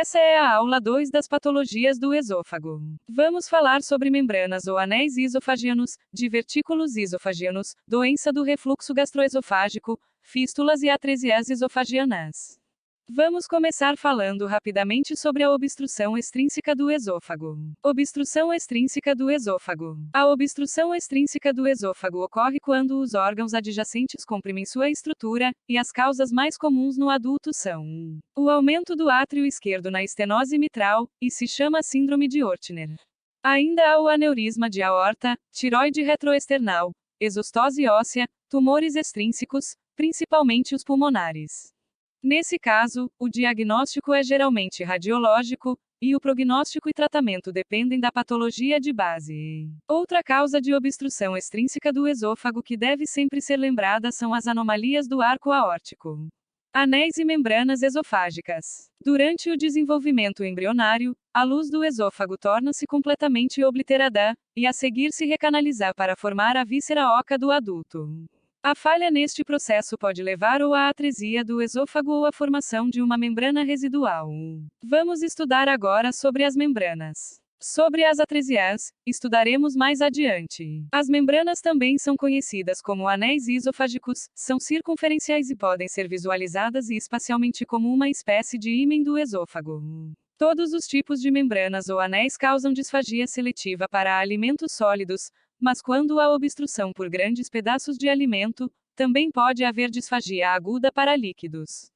Essa é a aula 2 das patologias do esôfago. Vamos falar sobre membranas ou anéis esofagianos, divertículos esofagianos, doença do refluxo gastroesofágico, fístulas e atresias esofagianas. Vamos começar falando rapidamente sobre a obstrução extrínseca do esôfago. Obstrução extrínseca do esôfago. A obstrução extrínseca do esôfago ocorre quando os órgãos adjacentes comprimem sua estrutura, e as causas mais comuns no adulto são o aumento do átrio esquerdo na estenose mitral, e se chama síndrome de Ortner. Ainda há o aneurisma de aorta, tiroide retroesternal, exostose óssea, tumores extrínsecos, principalmente os pulmonares. Nesse caso, o diagnóstico é geralmente radiológico, e o prognóstico e tratamento dependem da patologia de base. Outra causa de obstrução extrínseca do esôfago que deve sempre ser lembrada são as anomalias do arco aórtico. Anéis e membranas esofágicas. Durante o desenvolvimento embrionário, a luz do esôfago torna-se completamente obliterada, e a seguir se recanalizar para formar a víscera oca do adulto. A falha neste processo pode levar ou à atresia do esôfago ou à formação de uma membrana residual. Vamos estudar agora sobre as membranas. Sobre as atresias, estudaremos mais adiante. As membranas também são conhecidas como anéis esofágicos, são circunferenciais e podem ser visualizadas espacialmente como uma espécie de ímen do esôfago. Todos os tipos de membranas ou anéis causam disfagia seletiva para alimentos sólidos, mas quando há obstrução por grandes pedaços de alimento, também pode haver disfagia aguda para líquidos.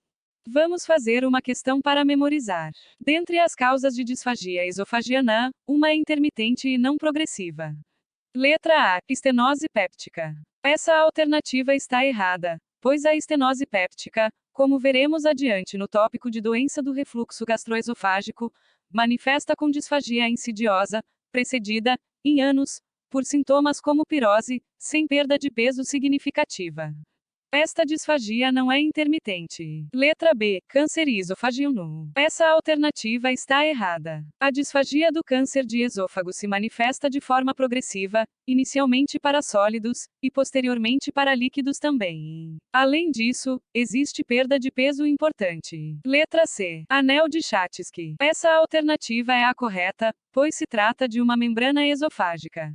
Vamos fazer uma questão para memorizar. Dentre as causas de disfagia esofagiana, uma é intermitente e não progressiva. Letra A. Estenose péptica. Essa alternativa está errada, pois a estenose péptica, como veremos adiante no tópico de doença do refluxo gastroesofágico, manifesta com disfagia insidiosa, precedida, em anos, por sintomas como pirose, sem perda de peso significativa. Esta disfagia não é intermitente. Letra B. Câncer esofagino. Essa alternativa está errada. A disfagia do câncer de esôfago se manifesta de forma progressiva, inicialmente para sólidos, e posteriormente para líquidos também. Além disso, existe perda de peso importante. Letra C. Anel de Chatsky. Essa alternativa é a correta, pois se trata de uma membrana esofágica.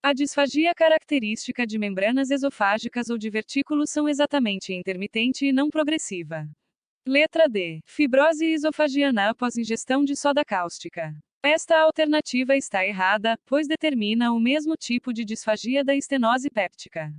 A disfagia característica de membranas esofágicas ou divertículos são exatamente intermitente e não progressiva. Letra D. Fibrose esofagiana após ingestão de soda cáustica. Esta alternativa está errada, pois determina o mesmo tipo de disfagia da estenose péptica.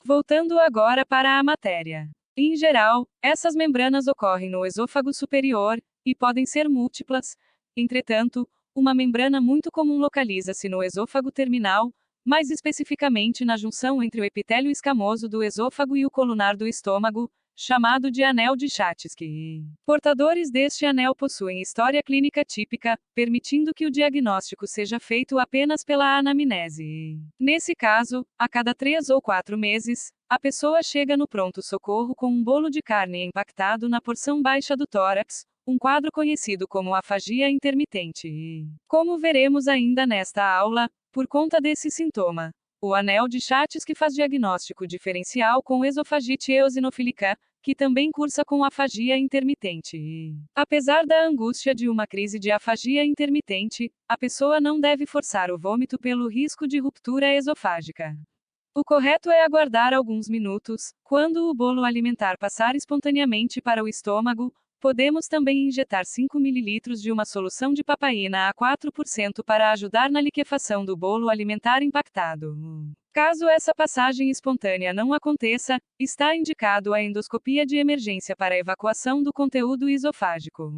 Voltando agora para a matéria. Em geral, essas membranas ocorrem no esôfago superior, e podem ser múltiplas. Entretanto, uma membrana muito comum localiza-se no esôfago terminal, mais especificamente na junção entre o epitélio escamoso do esôfago e o colunar do estômago, chamado de anel de Chatsky. Portadores deste anel possuem história clínica típica, permitindo que o diagnóstico seja feito apenas pela anamnese. Nesse caso, a cada 3 ou 4 meses, a pessoa chega no pronto-socorro com um bolo de carne impactado na porção baixa do tórax, um quadro conhecido como afagia intermitente. Como veremos ainda nesta aula, por conta desse sintoma, o anel de Chatsky faz diagnóstico diferencial com esofagite eosinofílica, que também cursa com afagia intermitente. Apesar da angústia de uma crise de afagia intermitente, a pessoa não deve forçar o vômito pelo risco de ruptura esofágica. O correto é aguardar alguns minutos. Quando o bolo alimentar passar espontaneamente para o estômago, podemos também injetar 5 ml de uma solução de papaína a 4% para ajudar na liquefação do bolo alimentar impactado. Caso essa passagem espontânea não aconteça, está indicado a endoscopia de emergência para evacuação do conteúdo esofágico.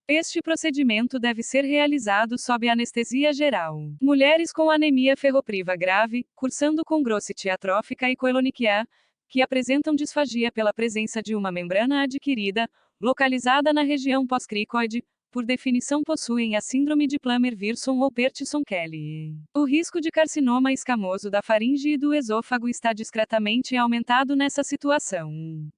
Este procedimento deve ser realizado sob anestesia geral. Mulheres com anemia ferropriva grave, cursando com grossite atrófica e coeloniquia, que apresentam disfagia pela presença de uma membrana adquirida, localizada na região pós-cricoide, por definição possuem a síndrome de Plummer-Vinson ou Pearson-Kelly. O risco de carcinoma escamoso da faringe e do esôfago está discretamente aumentado nessa situação.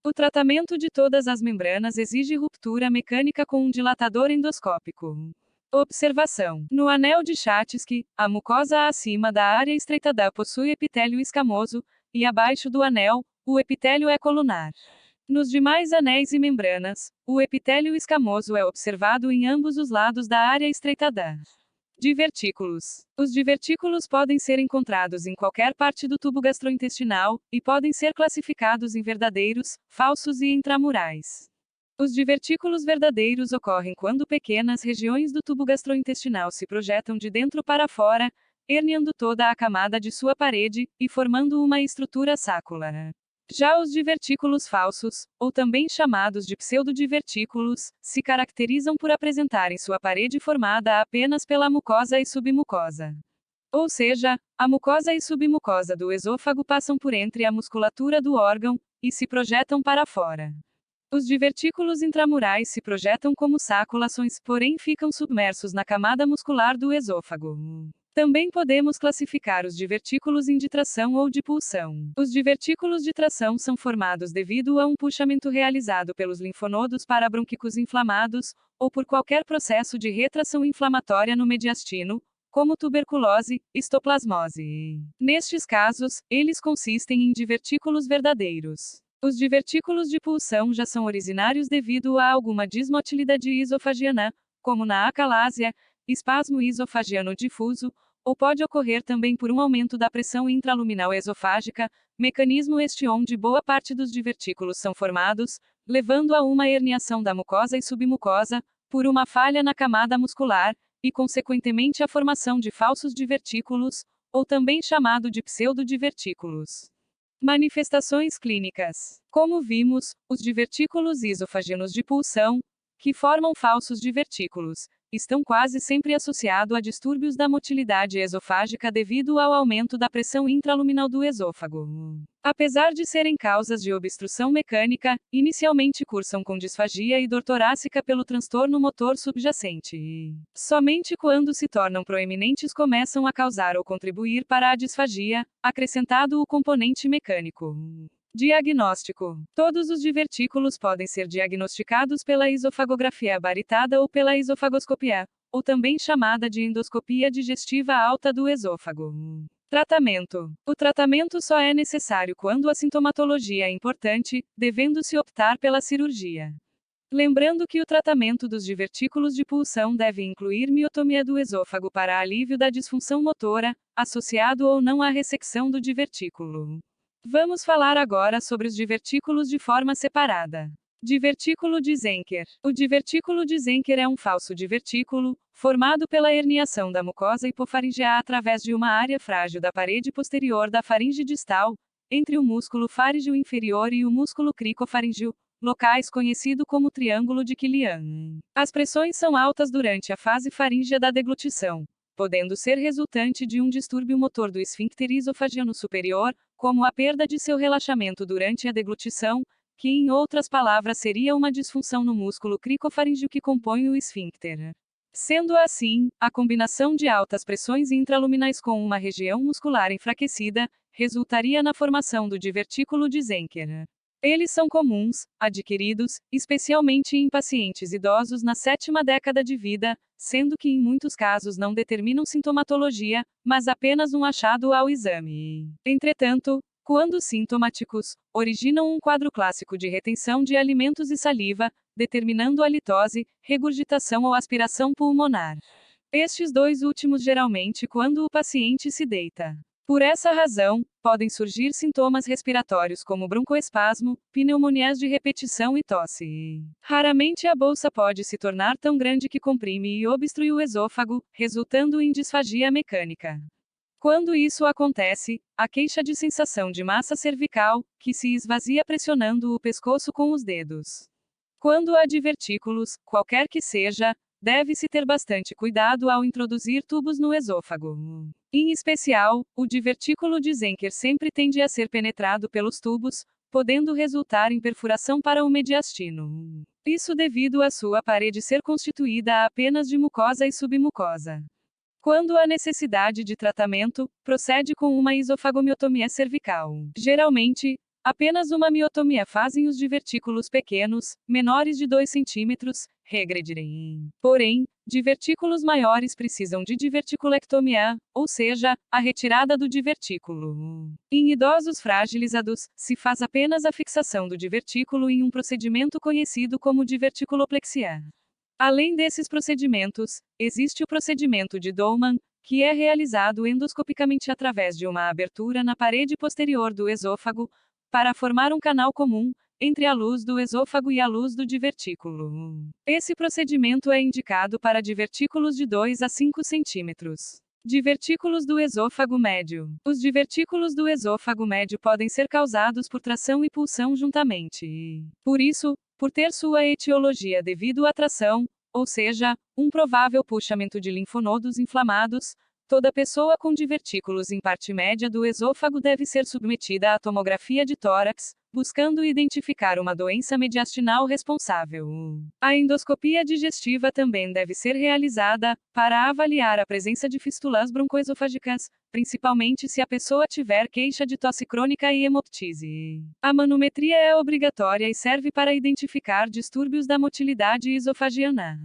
O tratamento de todas as membranas exige ruptura mecânica com um dilatador endoscópico. Observação. No anel de Chatsky, a mucosa acima da área estreitada possui epitélio escamoso, e abaixo do anel, o epitélio é colunar. Nos demais anéis e membranas, o epitélio escamoso é observado em ambos os lados da área estreitada. Divertículos. Os divertículos podem ser encontrados em qualquer parte do tubo gastrointestinal, e podem ser classificados em verdadeiros, falsos e intramurais. Os divertículos verdadeiros ocorrem quando pequenas regiões do tubo gastrointestinal se projetam de dentro para fora, herniando toda a camada de sua parede, e formando uma estrutura sácula. Já os divertículos falsos, ou também chamados de pseudodivertículos, se caracterizam por apresentarem sua parede formada apenas pela mucosa e submucosa. Ou seja, a mucosa e submucosa do esôfago passam por entre a musculatura do órgão, e se projetam para fora. Os divertículos intramurais se projetam como saculações, porém ficam submersos na camada muscular do esôfago. Também podemos classificar os divertículos de tração ou de pulsão. Os divertículos de tração são formados devido a um puxamento realizado pelos linfonodos parabronquicos inflamados, ou por qualquer processo de retração inflamatória no mediastino, como tuberculose, histoplasmose. Nestes casos, eles consistem em divertículos verdadeiros. Os divertículos de pulsão já são originários devido a alguma dismotilidade esofagiana, como na acalásia, espasmo esofagiano difuso, ou pode ocorrer também por um aumento da pressão intraluminal esofágica, mecanismo este onde boa parte dos divertículos são formados, levando a uma herniação da mucosa e submucosa, por uma falha na camada muscular, e consequentemente a formação de falsos divertículos, ou também chamado de pseudodivertículos. Manifestações clínicas. Como vimos, os divertículos esofagianos de pulsão, que formam falsos divertículos, estão quase sempre associados a distúrbios da motilidade esofágica devido ao aumento da pressão intraluminal do esôfago. Apesar de serem causas de obstrução mecânica, inicialmente cursam com disfagia e dor torácica pelo transtorno motor subjacente. Somente quando se tornam proeminentes começam a causar ou contribuir para a disfagia, acrescentado o componente mecânico. Diagnóstico. Todos os divertículos podem ser diagnosticados pela esofagografia baritada ou pela esofagoscopia, ou também chamada de endoscopia digestiva alta do esôfago. Tratamento. O tratamento só é necessário quando a sintomatologia é importante, devendo-se optar pela cirurgia. Lembrando que o tratamento dos divertículos de pulsão deve incluir miotomia do esôfago para alívio da disfunção motora, associado ou não à ressecção do divertículo. Vamos falar agora sobre os divertículos de forma separada. Divertículo de Zenker. O divertículo de Zenker é um falso divertículo, formado pela herniação da mucosa hipofaringeal através de uma área frágil da parede posterior da faringe distal, entre o músculo faríngeo inferior e o músculo cricofaríngeo, locais conhecido como triângulo de Killian. As pressões são altas durante a fase faríngea da deglutição, podendo ser resultante de um distúrbio motor do esfíncter esofagiano superior, como a perda de seu relaxamento durante a deglutição, que em outras palavras seria uma disfunção no músculo cricofaríngeo que compõe o esfíncter. Sendo assim, a combinação de altas pressões intraluminais com uma região muscular enfraquecida, resultaria na formação do divertículo de Zenker. Eles são comuns, adquiridos, especialmente em pacientes idosos na 7ª década de vida, sendo que em muitos casos não determinam sintomatologia, mas apenas um achado ao exame. Entretanto, quando sintomáticos, originam um quadro clássico de retenção de alimentos e saliva, determinando halitose, regurgitação ou aspiração pulmonar. Estes dois últimos geralmente quando o paciente se deita. Por essa razão, podem surgir sintomas respiratórios como broncoespasmo, pneumonias de repetição e tosse. Raramente a bolsa pode se tornar tão grande que comprime e obstrui o esôfago, resultando em disfagia mecânica. Quando isso acontece, a queixa de sensação de massa cervical, que se esvazia pressionando o pescoço com os dedos. Quando há divertículos, qualquer que seja, deve-se ter bastante cuidado ao introduzir tubos no esôfago. Em especial, o divertículo de Zenker sempre tende a ser penetrado pelos tubos, podendo resultar em perfuração para o mediastino. Isso devido à sua parede ser constituída apenas de mucosa e submucosa. Quando há necessidade de tratamento, procede com uma esofagomiotomia cervical. Geralmente, apenas uma miotomia fazem os divertículos pequenos, menores de 2 cm, regredirem. Porém, Divertículos maiores precisam de diverticulectomia, ou seja, a retirada do divertículo. Em idosos fragilizados, se faz apenas a fixação do divertículo em um procedimento conhecido como diverticuloplexia. Além desses procedimentos, existe o procedimento de Dolman, que é realizado endoscopicamente através de uma abertura na parede posterior do esôfago, para formar um canal comum entre a luz do esôfago e a luz do divertículo. Esse procedimento é indicado para divertículos de 2 a 5 centímetros. Divertículos do esôfago médio. Os divertículos do esôfago médio podem ser causados por tração e pulsão juntamente. Por isso, por ter sua etiologia devido à tração, ou seja, um provável puxamento de linfonodos inflamados, toda pessoa com divertículos em parte média do esôfago deve ser submetida à tomografia de tórax, buscando identificar uma doença mediastinal responsável. A endoscopia digestiva também deve ser realizada, para avaliar a presença de fístulas broncoesofágicas, principalmente se a pessoa tiver queixa de tosse crônica e hemoptise. A manometria é obrigatória e serve para identificar distúrbios da motilidade esofagiana.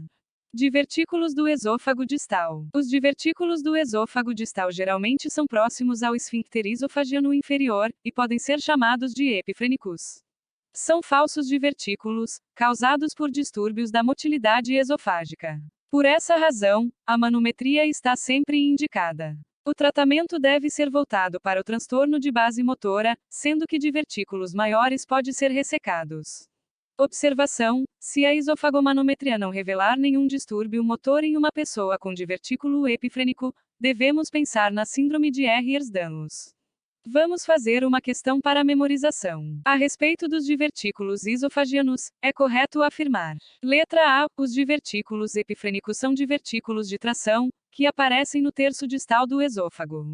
Divertículos do esôfago distal. Os divertículos do esôfago distal geralmente são próximos ao esfíncter esofagiano inferior, e podem ser chamados de epifrênicos. São falsos divertículos, causados por distúrbios da motilidade esofágica. Por essa razão, a manometria está sempre indicada. O tratamento deve ser voltado para o transtorno de base motora, sendo que divertículos maiores podem ser ressecados. Observação: se a esofagomanometria não revelar nenhum distúrbio motor em uma pessoa com divertículo epifrênico, devemos pensar na síndrome de Ehlers-Danlos. Vamos fazer uma questão para memorização. A respeito dos divertículos esofagianos, é correto afirmar: letra A, os divertículos epifrênicos são divertículos de tração, que aparecem no terço distal do esôfago.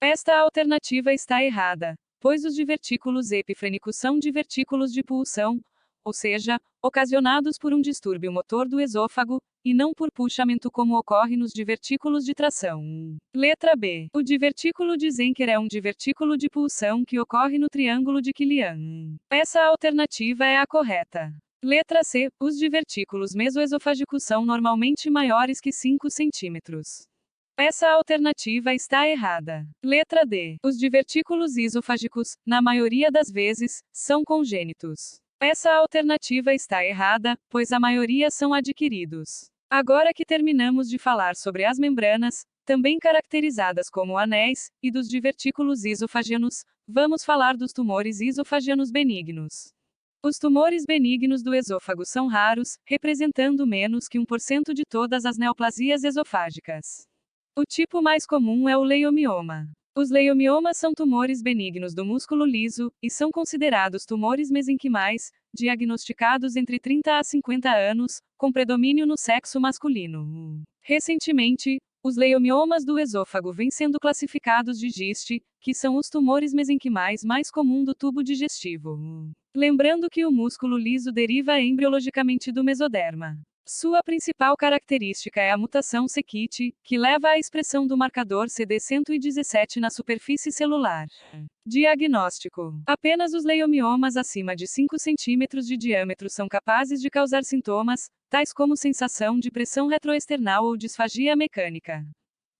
Esta alternativa está errada, pois os divertículos epifrênicos são divertículos de pulsão, ou seja, ocasionados por um distúrbio motor do esôfago, e não por puxamento como ocorre nos divertículos de tração. Letra B. O divertículo de Zenker é um divertículo de pulsão que ocorre no triângulo de Killian. Essa alternativa é a correta. Letra C. Os divertículos mesoesofágicos são normalmente maiores que 5 centímetros. Essa alternativa está errada. Letra D. Os divertículos esofágicos, na maioria das vezes, são congênitos. Essa alternativa está errada, pois a maioria são adquiridos. Agora que terminamos de falar sobre as membranas, também caracterizadas como anéis, e dos divertículos esofagianos, vamos falar dos tumores esofagianos benignos. Os tumores benignos do esôfago são raros, representando menos que 1% de todas as neoplasias esofágicas. O tipo mais comum é o leiomioma. Os leiomiomas são tumores benignos do músculo liso, e são considerados tumores mesenquimais, diagnosticados entre 30 a 50 anos, com predomínio no sexo masculino. Recentemente, os leiomiomas do esôfago vêm sendo classificados de GIST, que são os tumores mesenquimais mais comuns do tubo digestivo. Lembrando que o músculo liso deriva embriologicamente do mesoderma. Sua principal característica é a mutação c-KIT, que leva à expressão do marcador CD117 na superfície celular. Diagnóstico: apenas os leiomiomas acima de 5 centímetros de diâmetro são capazes de causar sintomas, tais como sensação de pressão retroesternal ou disfagia mecânica.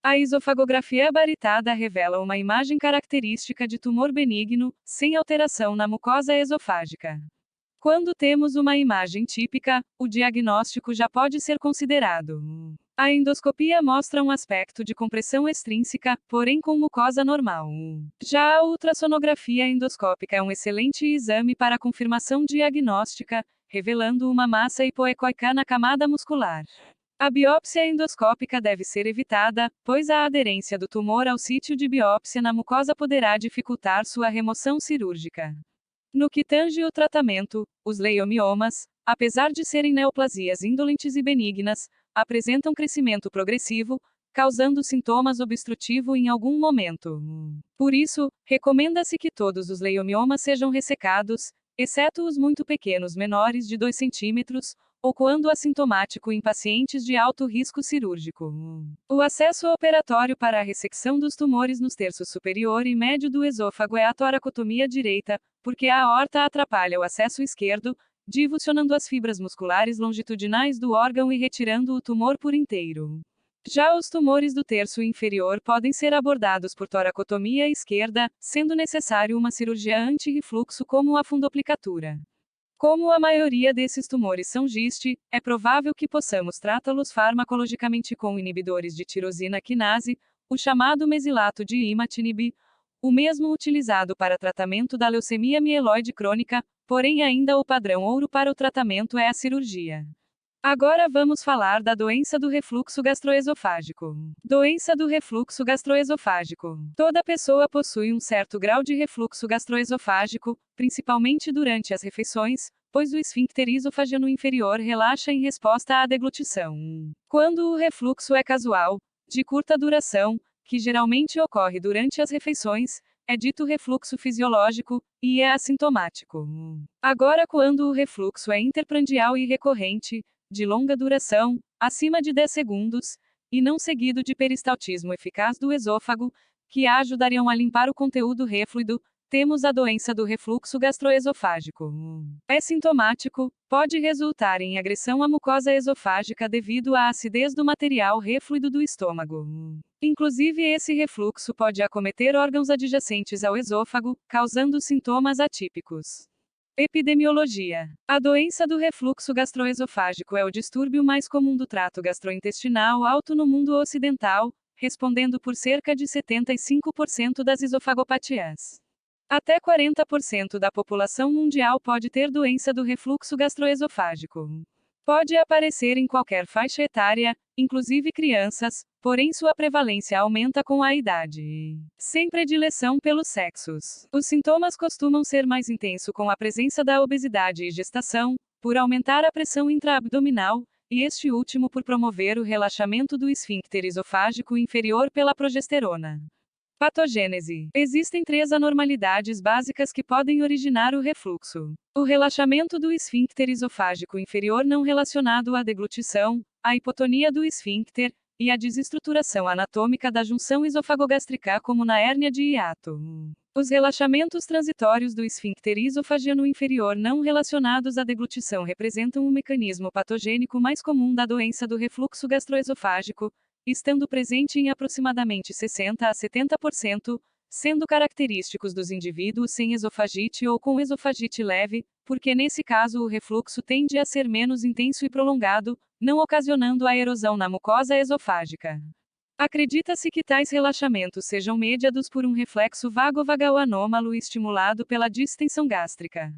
A esofagografia baritada revela uma imagem característica de tumor benigno, sem alteração na mucosa esofágica. Quando temos uma imagem típica, o diagnóstico já pode ser considerado. A endoscopia mostra um aspecto de compressão extrínseca, porém com mucosa normal. Já a ultrassonografia endoscópica é um excelente exame para confirmação diagnóstica, revelando uma massa hipoecóica na camada muscular. A biópsia endoscópica deve ser evitada, pois a aderência do tumor ao sítio de biópsia na mucosa poderá dificultar sua remoção cirúrgica. No que tange o tratamento, os leiomiomas, apesar de serem neoplasias indolentes e benignas, apresentam crescimento progressivo, causando sintomas obstrutivos em algum momento. Por isso, recomenda-se que todos os leiomiomas sejam ressecados, exceto os muito pequenos menores de 2 centímetros, ou quando assintomático em pacientes de alto risco cirúrgico. O acesso operatório para a ressecção dos tumores nos terços superior e médio do esôfago é a toracotomia direita, porque a aorta atrapalha o acesso esquerdo, divucionando as fibras musculares longitudinais do órgão e retirando o tumor por inteiro. Já os tumores do terço inferior podem ser abordados por toracotomia esquerda, sendo necessário uma cirurgia anti-refluxo como a fundoplicatura. Como a maioria desses tumores são GIST, é provável que possamos tratá-los farmacologicamente com inibidores de tirosina quinase, o chamado mesilato de imatinib, o mesmo utilizado para tratamento da leucemia mieloide crônica, porém ainda o padrão ouro para o tratamento é a cirurgia. Agora vamos falar da doença do refluxo gastroesofágico. Doença do refluxo gastroesofágico. Toda pessoa possui um certo grau de refluxo gastroesofágico, principalmente durante as refeições, pois o esfíncter esofagiano inferior relaxa em resposta à deglutição. Quando o refluxo é casual, de curta duração, que geralmente ocorre durante as refeições, é dito refluxo fisiológico, e é assintomático. Agora, quando o refluxo é interprandial e recorrente, de longa duração, acima de 10 segundos, e não seguido de peristaltismo eficaz do esôfago, que ajudariam a limpar o conteúdo refluido, temos a doença do refluxo gastroesofágico. É sintomático, pode resultar em agressão à mucosa esofágica devido à acidez do material refluido do estômago. Inclusive, esse refluxo pode acometer órgãos adjacentes ao esôfago, causando sintomas atípicos. Epidemiologia. A doença do refluxo gastroesofágico é o distúrbio mais comum do trato gastrointestinal alto no mundo ocidental, respondendo por cerca de 75% das esofagopatias. Até 40% da população mundial pode ter doença do refluxo gastroesofágico. Pode aparecer em qualquer faixa etária, inclusive crianças, porém sua prevalência aumenta com a idade. Sem predileção pelos sexos. Os sintomas costumam ser mais intensos com a presença da obesidade e gestação, por aumentar a pressão intraabdominal, e este último por promover o relaxamento do esfíncter esofágico inferior pela progesterona. Patogênese. Existem 3 anormalidades básicas que podem originar o refluxo. O relaxamento do esfíncter esofágico inferior não relacionado à deglutição, a hipotonia do esfíncter, e a desestruturação anatômica da junção esofagogástrica como na hérnia de hiato. Os relaxamentos transitórios do esfíncter esofagiano inferior não relacionados à deglutição representam o mecanismo patogênico mais comum da doença do refluxo gastroesofágico, estando presente em aproximadamente 60 a 70%, sendo característicos dos indivíduos sem esofagite ou com esofagite leve, porque nesse caso o refluxo tende a ser menos intenso e prolongado, não ocasionando a erosão na mucosa esofágica. Acredita-se que tais relaxamentos sejam mediados por um reflexo vagovagal anômalo estimulado pela distensão gástrica.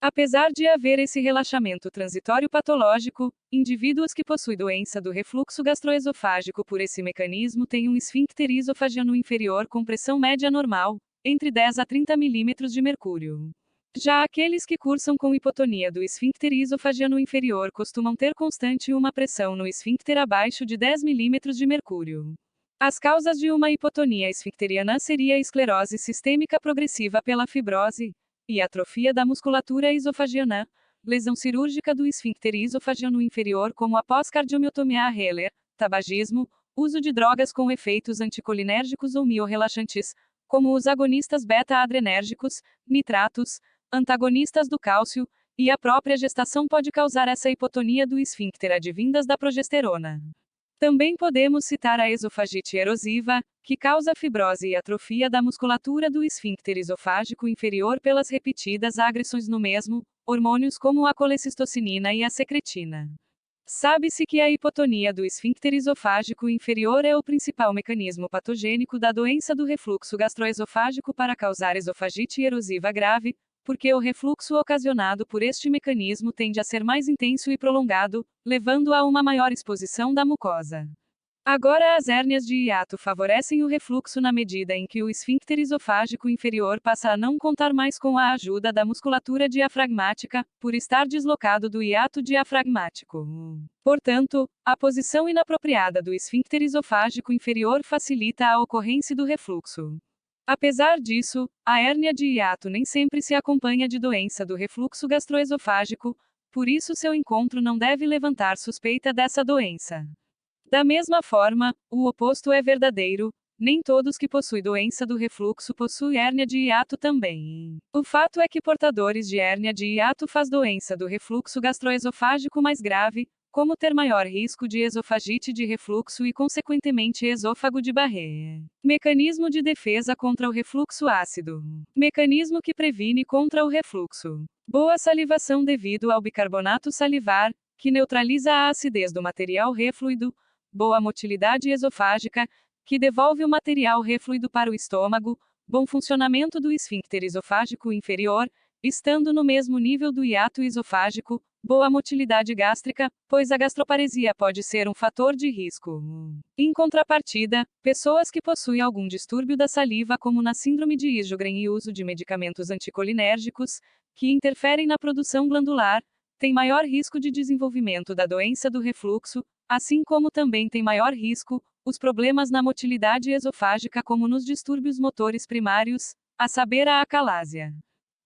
Apesar de haver esse relaxamento transitório patológico, indivíduos que possuem doença do refluxo gastroesofágico por esse mecanismo têm um esfíncter esofagiano inferior com pressão média normal, entre 10 a 30 milímetros de mercúrio. Já aqueles que cursam com hipotonia do esfíncter esofagiano inferior costumam ter constante uma pressão no esfíncter abaixo de 10 milímetros de mercúrio. As causas de uma hipotonia esfincteriana seria a esclerose sistêmica progressiva pela fibrose e atrofia da musculatura esofagiana, lesão cirúrgica do esfíncter esofagiano inferior como após cardiomiotomia Heller, tabagismo, uso de drogas com efeitos anticolinérgicos ou miorrelaxantes, como os agonistas beta-adrenérgicos, nitratos, antagonistas do cálcio, e a própria gestação pode causar essa hipotonia do esfíncter advindas da progesterona. Também podemos citar a esofagite erosiva, que causa fibrose e atrofia da musculatura do esfíncter esofágico inferior pelas repetidas agressões no mesmo, hormônios como a colecistocinina e a secretina. Sabe-se que a hipotonia do esfíncter esofágico inferior é o principal mecanismo patogênico da doença do refluxo gastroesofágico para causar esofagite erosiva grave, porque o refluxo ocasionado por este mecanismo tende a ser mais intenso e prolongado, levando a uma maior exposição da mucosa. Agora, as hérnias de hiato favorecem o refluxo na medida em que o esfíncter esofágico inferior passa a não contar mais com a ajuda da musculatura diafragmática, por estar deslocado do hiato diafragmático. Portanto, a posição inapropriada do esfíncter esofágico inferior facilita a ocorrência do refluxo. Apesar disso, a hérnia de hiato nem sempre se acompanha de doença do refluxo gastroesofágico, por isso seu encontro não deve levantar suspeita dessa doença. Da mesma forma, o oposto é verdadeiro, nem todos que possuem doença do refluxo possuem hérnia de hiato também. O fato é que portadores de hérnia de hiato faz doença do refluxo gastroesofágico mais grave, como ter maior risco de esofagite de refluxo e consequentemente esôfago de Barré. Mecanismo de defesa contra o refluxo ácido. Mecanismo que previne contra o refluxo. Boa salivação devido ao bicarbonato salivar, que neutraliza a acidez do material refluido. Boa motilidade esofágica, que devolve o material refluido para o estômago. Bom funcionamento do esfíncter esofágico inferior, estando no mesmo nível do hiato esofágico. Boa motilidade gástrica, pois a gastroparesia pode ser um fator de risco. Em contrapartida, pessoas que possuem algum distúrbio da saliva, como na síndrome de Sjögren e uso de medicamentos anticolinérgicos, que interferem na produção glandular, têm maior risco de desenvolvimento da doença do refluxo, assim como também tem maior risco os problemas na motilidade esofágica, como nos distúrbios motores primários, a saber, a acalásia.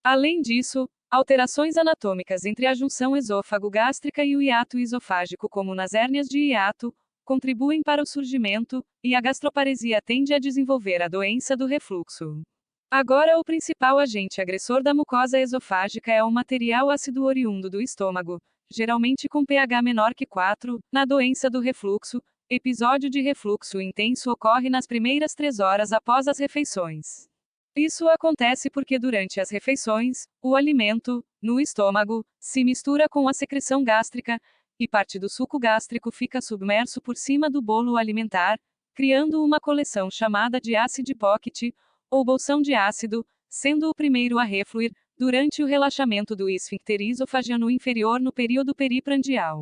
Além disso, alterações anatômicas entre a junção esôfago-gástrica e o hiato esofágico, como nas hérnias de hiato, contribuem para o surgimento, e a gastroparesia tende a desenvolver a doença do refluxo. Agora, o principal agente agressor da mucosa esofágica é o material ácido oriundo do estômago, geralmente com pH menor que 4, na doença do refluxo. Episódio de refluxo intenso ocorre nas primeiras 3 horas após as refeições. Isso acontece porque durante as refeições, o alimento, no estômago, se mistura com a secreção gástrica, e parte do suco gástrico fica submerso por cima do bolo alimentar, criando uma coleção chamada de acid pocket, ou bolsão de ácido, sendo o primeiro a refluir, durante o relaxamento do esfíncter esofagiano inferior no período periprandial.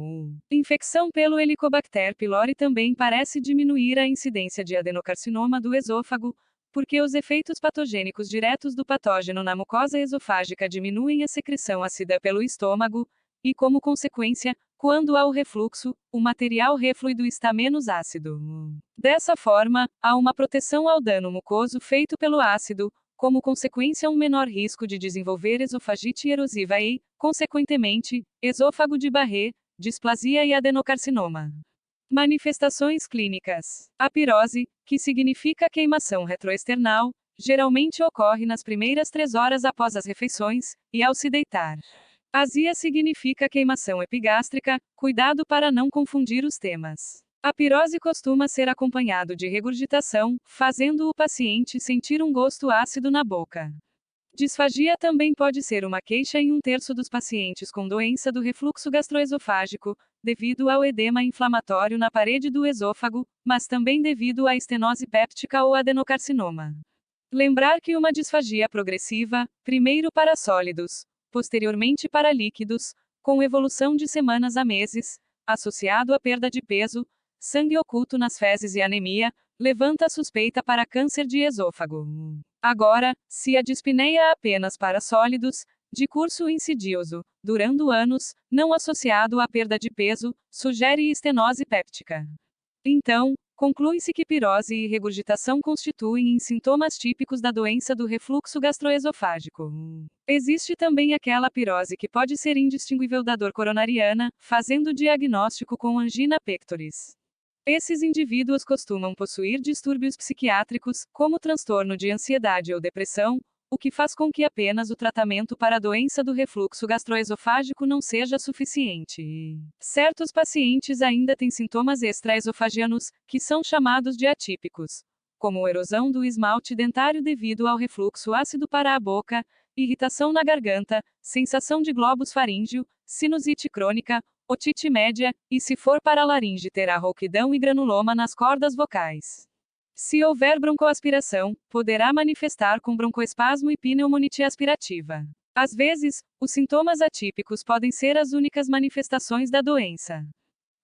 Infecção pelo Helicobacter pylori também parece diminuir a incidência de adenocarcinoma do esôfago, porque os efeitos patogênicos diretos do patógeno na mucosa esofágica diminuem a secreção ácida pelo estômago, e como consequência, quando há o refluxo, o material refluído está menos ácido. Dessa forma, há uma proteção ao dano mucoso feito pelo ácido, como consequência um menor risco de desenvolver esofagite erosiva e, consequentemente, esôfago de Barré, displasia e adenocarcinoma. Manifestações clínicas. A pirose, que significa queimação retroesternal, geralmente ocorre nas primeiras 3 horas após as refeições, e ao se deitar. Azia significa queimação epigástrica, cuidado para não confundir os temas. A pirose costuma ser acompanhado de regurgitação, fazendo o paciente sentir um gosto ácido na boca. Disfagia também pode ser uma queixa em 1/3 dos pacientes com doença do refluxo gastroesofágico, devido ao edema inflamatório na parede do esôfago, mas também devido à estenose péptica ou adenocarcinoma. Lembrar que uma disfagia progressiva, primeiro para sólidos, posteriormente para líquidos, com evolução de semanas a meses, associado à perda de peso, sangue oculto nas fezes e anemia, levanta a suspeita para câncer de esôfago. Agora, se a dispneia é apenas para sólidos, de curso insidioso, durando anos, não associado à perda de peso, sugere estenose péptica. Então, conclui-se que pirose e regurgitação constituem sintomas típicos da doença do refluxo gastroesofágico. Existe também aquela pirose que pode ser indistinguível da dor coronariana, fazendo diagnóstico com angina pectoris. Esses indivíduos costumam possuir distúrbios psiquiátricos, como transtorno de ansiedade ou depressão, o que faz com que apenas o tratamento para a doença do refluxo gastroesofágico não seja suficiente. Certos pacientes ainda têm sintomas extraesofagianos, que são chamados de atípicos, como erosão do esmalte dentário devido ao refluxo ácido para a boca, irritação na garganta, sensação de globus faríngeo, sinusite crônica, otite média, e se for para a laringe terá rouquidão e granuloma nas cordas vocais. Se houver broncoaspiração, poderá manifestar com broncoespasmo e pneumonitia aspirativa. Às vezes, os sintomas atípicos podem ser as únicas manifestações da doença.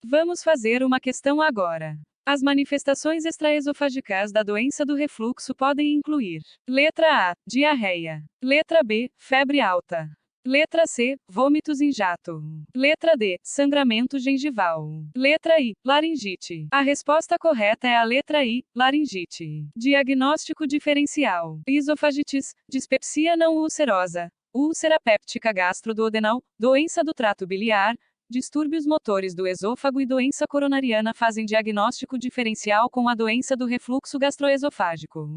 Vamos fazer uma questão agora. As manifestações extraesofagicais da doença do refluxo podem incluir: letra A, diarreia. Letra B, febre alta. Letra C, vômitos em jato. Letra D, sangramento gengival. Letra I, laringite. A resposta correta é a letra I, laringite. Diagnóstico diferencial: esofagites, dispepsia não ulcerosa, úlcera péptica gastroduodenal, doença do trato biliar, distúrbios motores do esôfago e doença coronariana fazem diagnóstico diferencial com a doença do refluxo gastroesofágico.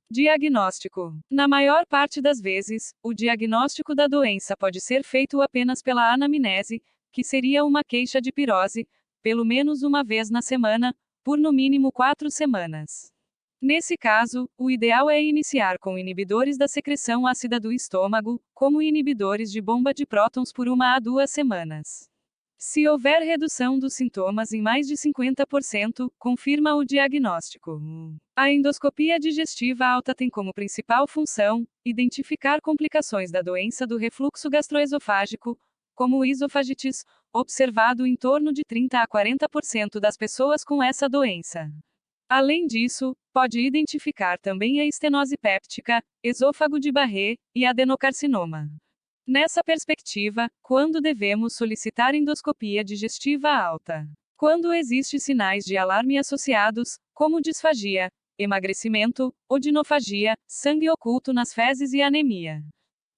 Diagnóstico. Na maior parte das vezes, o diagnóstico da doença pode ser feito apenas pela anamnese, que seria uma queixa de pirose, pelo menos uma vez na semana, por no mínimo 4 semanas. Nesse caso, o ideal é iniciar com inibidores da secreção ácida do estômago, como inibidores de bomba de prótons por 1 a 2 semanas. Se houver redução dos sintomas em mais de 50%, confirma o diagnóstico. A endoscopia digestiva alta tem como principal função identificar complicações da doença do refluxo gastroesofágico, como esofagites, observado em torno de 30 a 40% das pessoas com essa doença. Além disso, pode identificar também a estenose péptica, esôfago de Barré e adenocarcinoma. Nessa perspectiva, quando devemos solicitar endoscopia digestiva alta? Quando existem sinais de alarme associados, como disfagia, emagrecimento, odinofagia, sangue oculto nas fezes e anemia.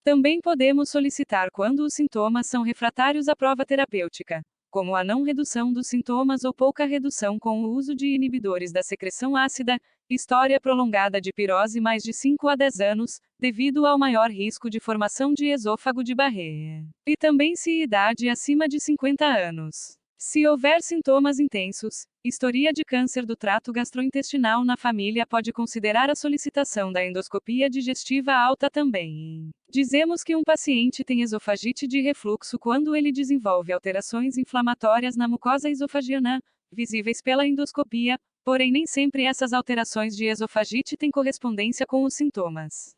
Também podemos solicitar quando os sintomas são refratários à prova terapêutica, como a não redução dos sintomas ou pouca redução com o uso de inibidores da secreção ácida, história prolongada de pirose mais de 5 a 10 anos, devido ao maior risco de formação de esôfago de Barré. E também se idade acima de 50 anos. Se houver sintomas intensos, história de câncer do trato gastrointestinal na família pode considerar a solicitação da endoscopia digestiva alta também. Dizemos que um paciente tem esofagite de refluxo quando ele desenvolve alterações inflamatórias na mucosa esofagiana, visíveis pela endoscopia, porém nem sempre essas alterações de esofagite têm correspondência com os sintomas.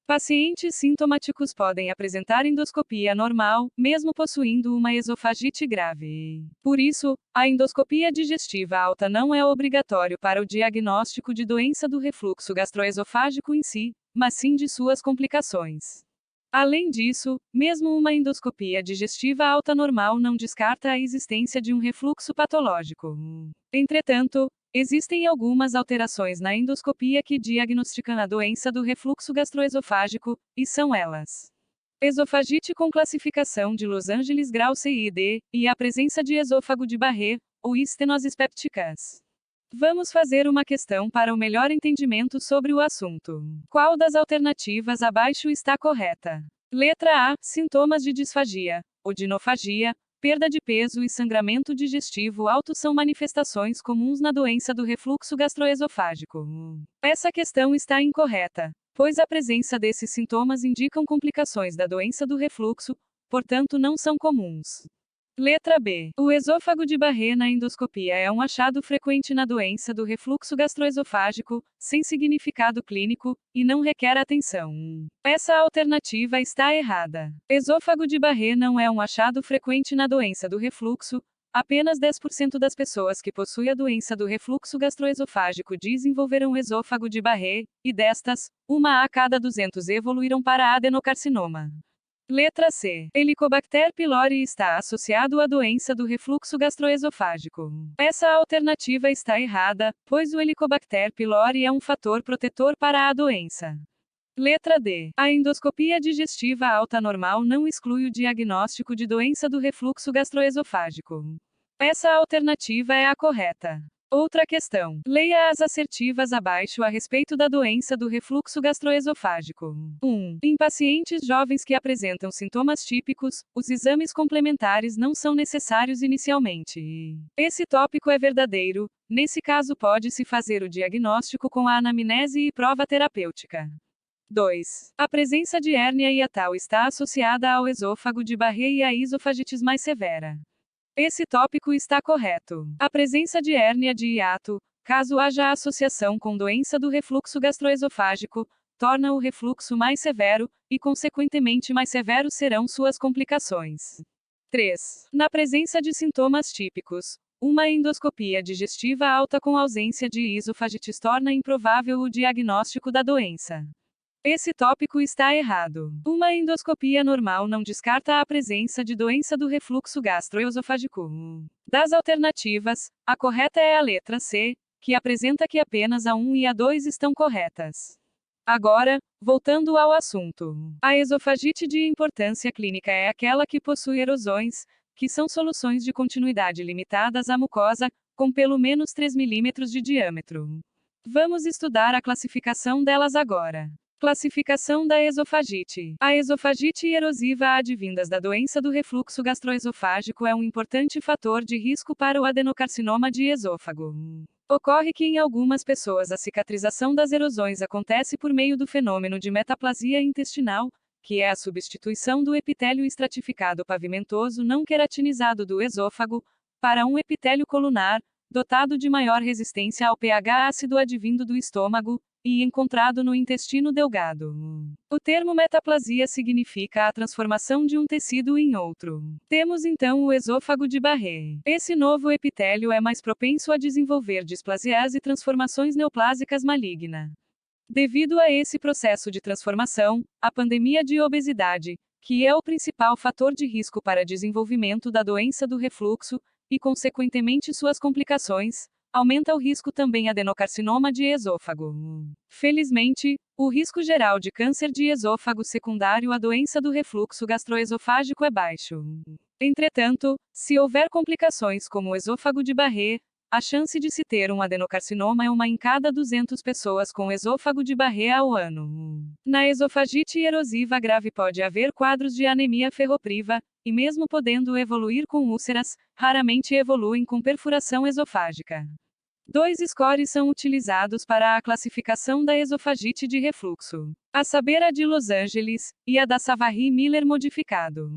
Pacientes sintomáticos podem apresentar endoscopia normal, mesmo possuindo uma esofagite grave. Por isso, a endoscopia digestiva alta não é obrigatório para o diagnóstico de doença do refluxo gastroesofágico em si, mas sim de suas complicações. Além disso, mesmo uma endoscopia digestiva alta normal não descarta a existência de um refluxo patológico. Entretanto, existem algumas alterações na endoscopia que diagnosticam a doença do refluxo gastroesofágico, e são elas: esofagite com classificação de Los Angeles grau C e D, e a presença de esôfago de Barré, ou estenoses pépticas. Vamos fazer uma questão para o melhor entendimento sobre o assunto. Qual das alternativas abaixo está correta? Letra A: sintomas de disfagia, odinofagia, perda de peso e sangramento digestivo alto são manifestações comuns na doença do refluxo gastroesofágico. Essa questão está incorreta, pois a presença desses sintomas indicam complicações da doença do refluxo, portanto não são comuns. Letra B. O esôfago de Barré na endoscopia é um achado frequente na doença do refluxo gastroesofágico, sem significado clínico, e não requer atenção. Essa alternativa está errada. Esôfago de Barré não é um achado frequente na doença do refluxo. Apenas 10% das pessoas que possuem a doença do refluxo gastroesofágico desenvolverão esôfago de Barré, e destas, 1 a cada 200 evoluíram para adenocarcinoma. Letra C. Helicobacter pylori está associado à doença do refluxo gastroesofágico. Essa alternativa está errada, pois o Helicobacter pylori é um fator protetor para a doença. Letra D. A endoscopia digestiva alta normal não exclui o diagnóstico de doença do refluxo gastroesofágico. Essa alternativa é a correta. Outra questão. Leia as assertivas abaixo a respeito da doença do refluxo gastroesofágico. 1. Em pacientes jovens que apresentam sintomas típicos, os exames complementares não são necessários inicialmente. Esse tópico é verdadeiro. Nesse caso pode-se fazer o diagnóstico com a anamnese e prova terapêutica. 2. A presença de hérnia hiatal está associada ao esôfago de Barré e à esofagites mais severa. Esse tópico está correto. A presença de hérnia de hiato, caso haja associação com doença do refluxo gastroesofágico, torna o refluxo mais severo, e consequentemente mais severos serão suas complicações. 3. Na presença de sintomas típicos, uma endoscopia digestiva alta com ausência de esofagites torna improvável o diagnóstico da doença. Esse tópico está errado. Uma endoscopia normal não descarta a presença de doença do refluxo gastroesofágico. Das alternativas, a correta é a letra C, que apresenta que apenas a 1 e a 2 estão corretas. Agora, voltando ao assunto. A esofagite de importância clínica é aquela que possui erosões, que são soluções de continuidade limitadas à mucosa, com pelo menos 3 milímetros de diâmetro. Vamos estudar a classificação delas agora. Classificação da esofagite. A esofagite erosiva advindas da doença do refluxo gastroesofágico é um importante fator de risco para o adenocarcinoma de esôfago. Ocorre que em algumas pessoas a cicatrização das erosões acontece por meio do fenômeno de metaplasia intestinal, que é a substituição do epitélio estratificado pavimentoso não queratinizado do esôfago, para um epitélio colunar, dotado de maior resistência ao pH ácido advindo do estômago, e encontrado no intestino delgado. O termo metaplasia significa a transformação de um tecido em outro. Temos então o esôfago de Barré. Esse novo epitélio é mais propenso a desenvolver displasias e transformações neoplásicas malignas. Devido a esse processo de transformação, a pandemia de obesidade, que é o principal fator de risco para desenvolvimento da doença do refluxo, e consequentemente suas complicações, aumenta o risco também adenocarcinoma de esôfago. Felizmente, o risco geral de câncer de esôfago secundário à doença do refluxo gastroesofágico é baixo. Entretanto, se houver complicações como o esôfago de Barré, a chance de se ter um adenocarcinoma é 1 em cada 200 pessoas com esôfago de Barré ao ano. Na esofagite erosiva grave pode haver quadros de anemia ferropriva, e mesmo podendo evoluir com úlceras, raramente evoluem com perfuração esofágica. 2 scores são utilizados para a classificação da esofagite de refluxo, a saber a de Los Angeles, e a da Savary-Miller modificado.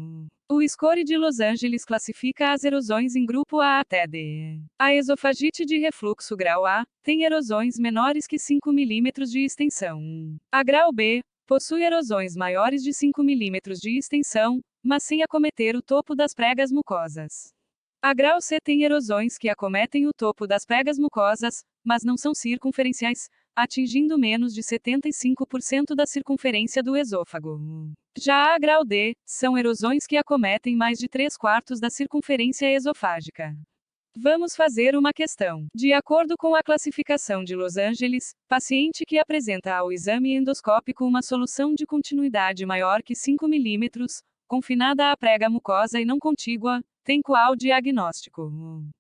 O score de Los Angeles classifica as erosões em grupo A até D. A esofagite de refluxo grau A tem erosões menores que 5 mm de extensão. A grau B possui erosões maiores de 5 mm de extensão, mas sem acometer o topo das pregas mucosas. A grau C tem erosões que acometem o topo das pregas mucosas, mas não são circunferenciais, atingindo menos de 75% da circunferência do esôfago. Já a grau D, são erosões que acometem mais de 3/4 da circunferência esofágica. Vamos fazer uma questão. De acordo com a classificação de Los Angeles, paciente que apresenta ao exame endoscópico uma solução de continuidade maior que 5 mm, confinada à prega mucosa e não contígua, tem qual diagnóstico?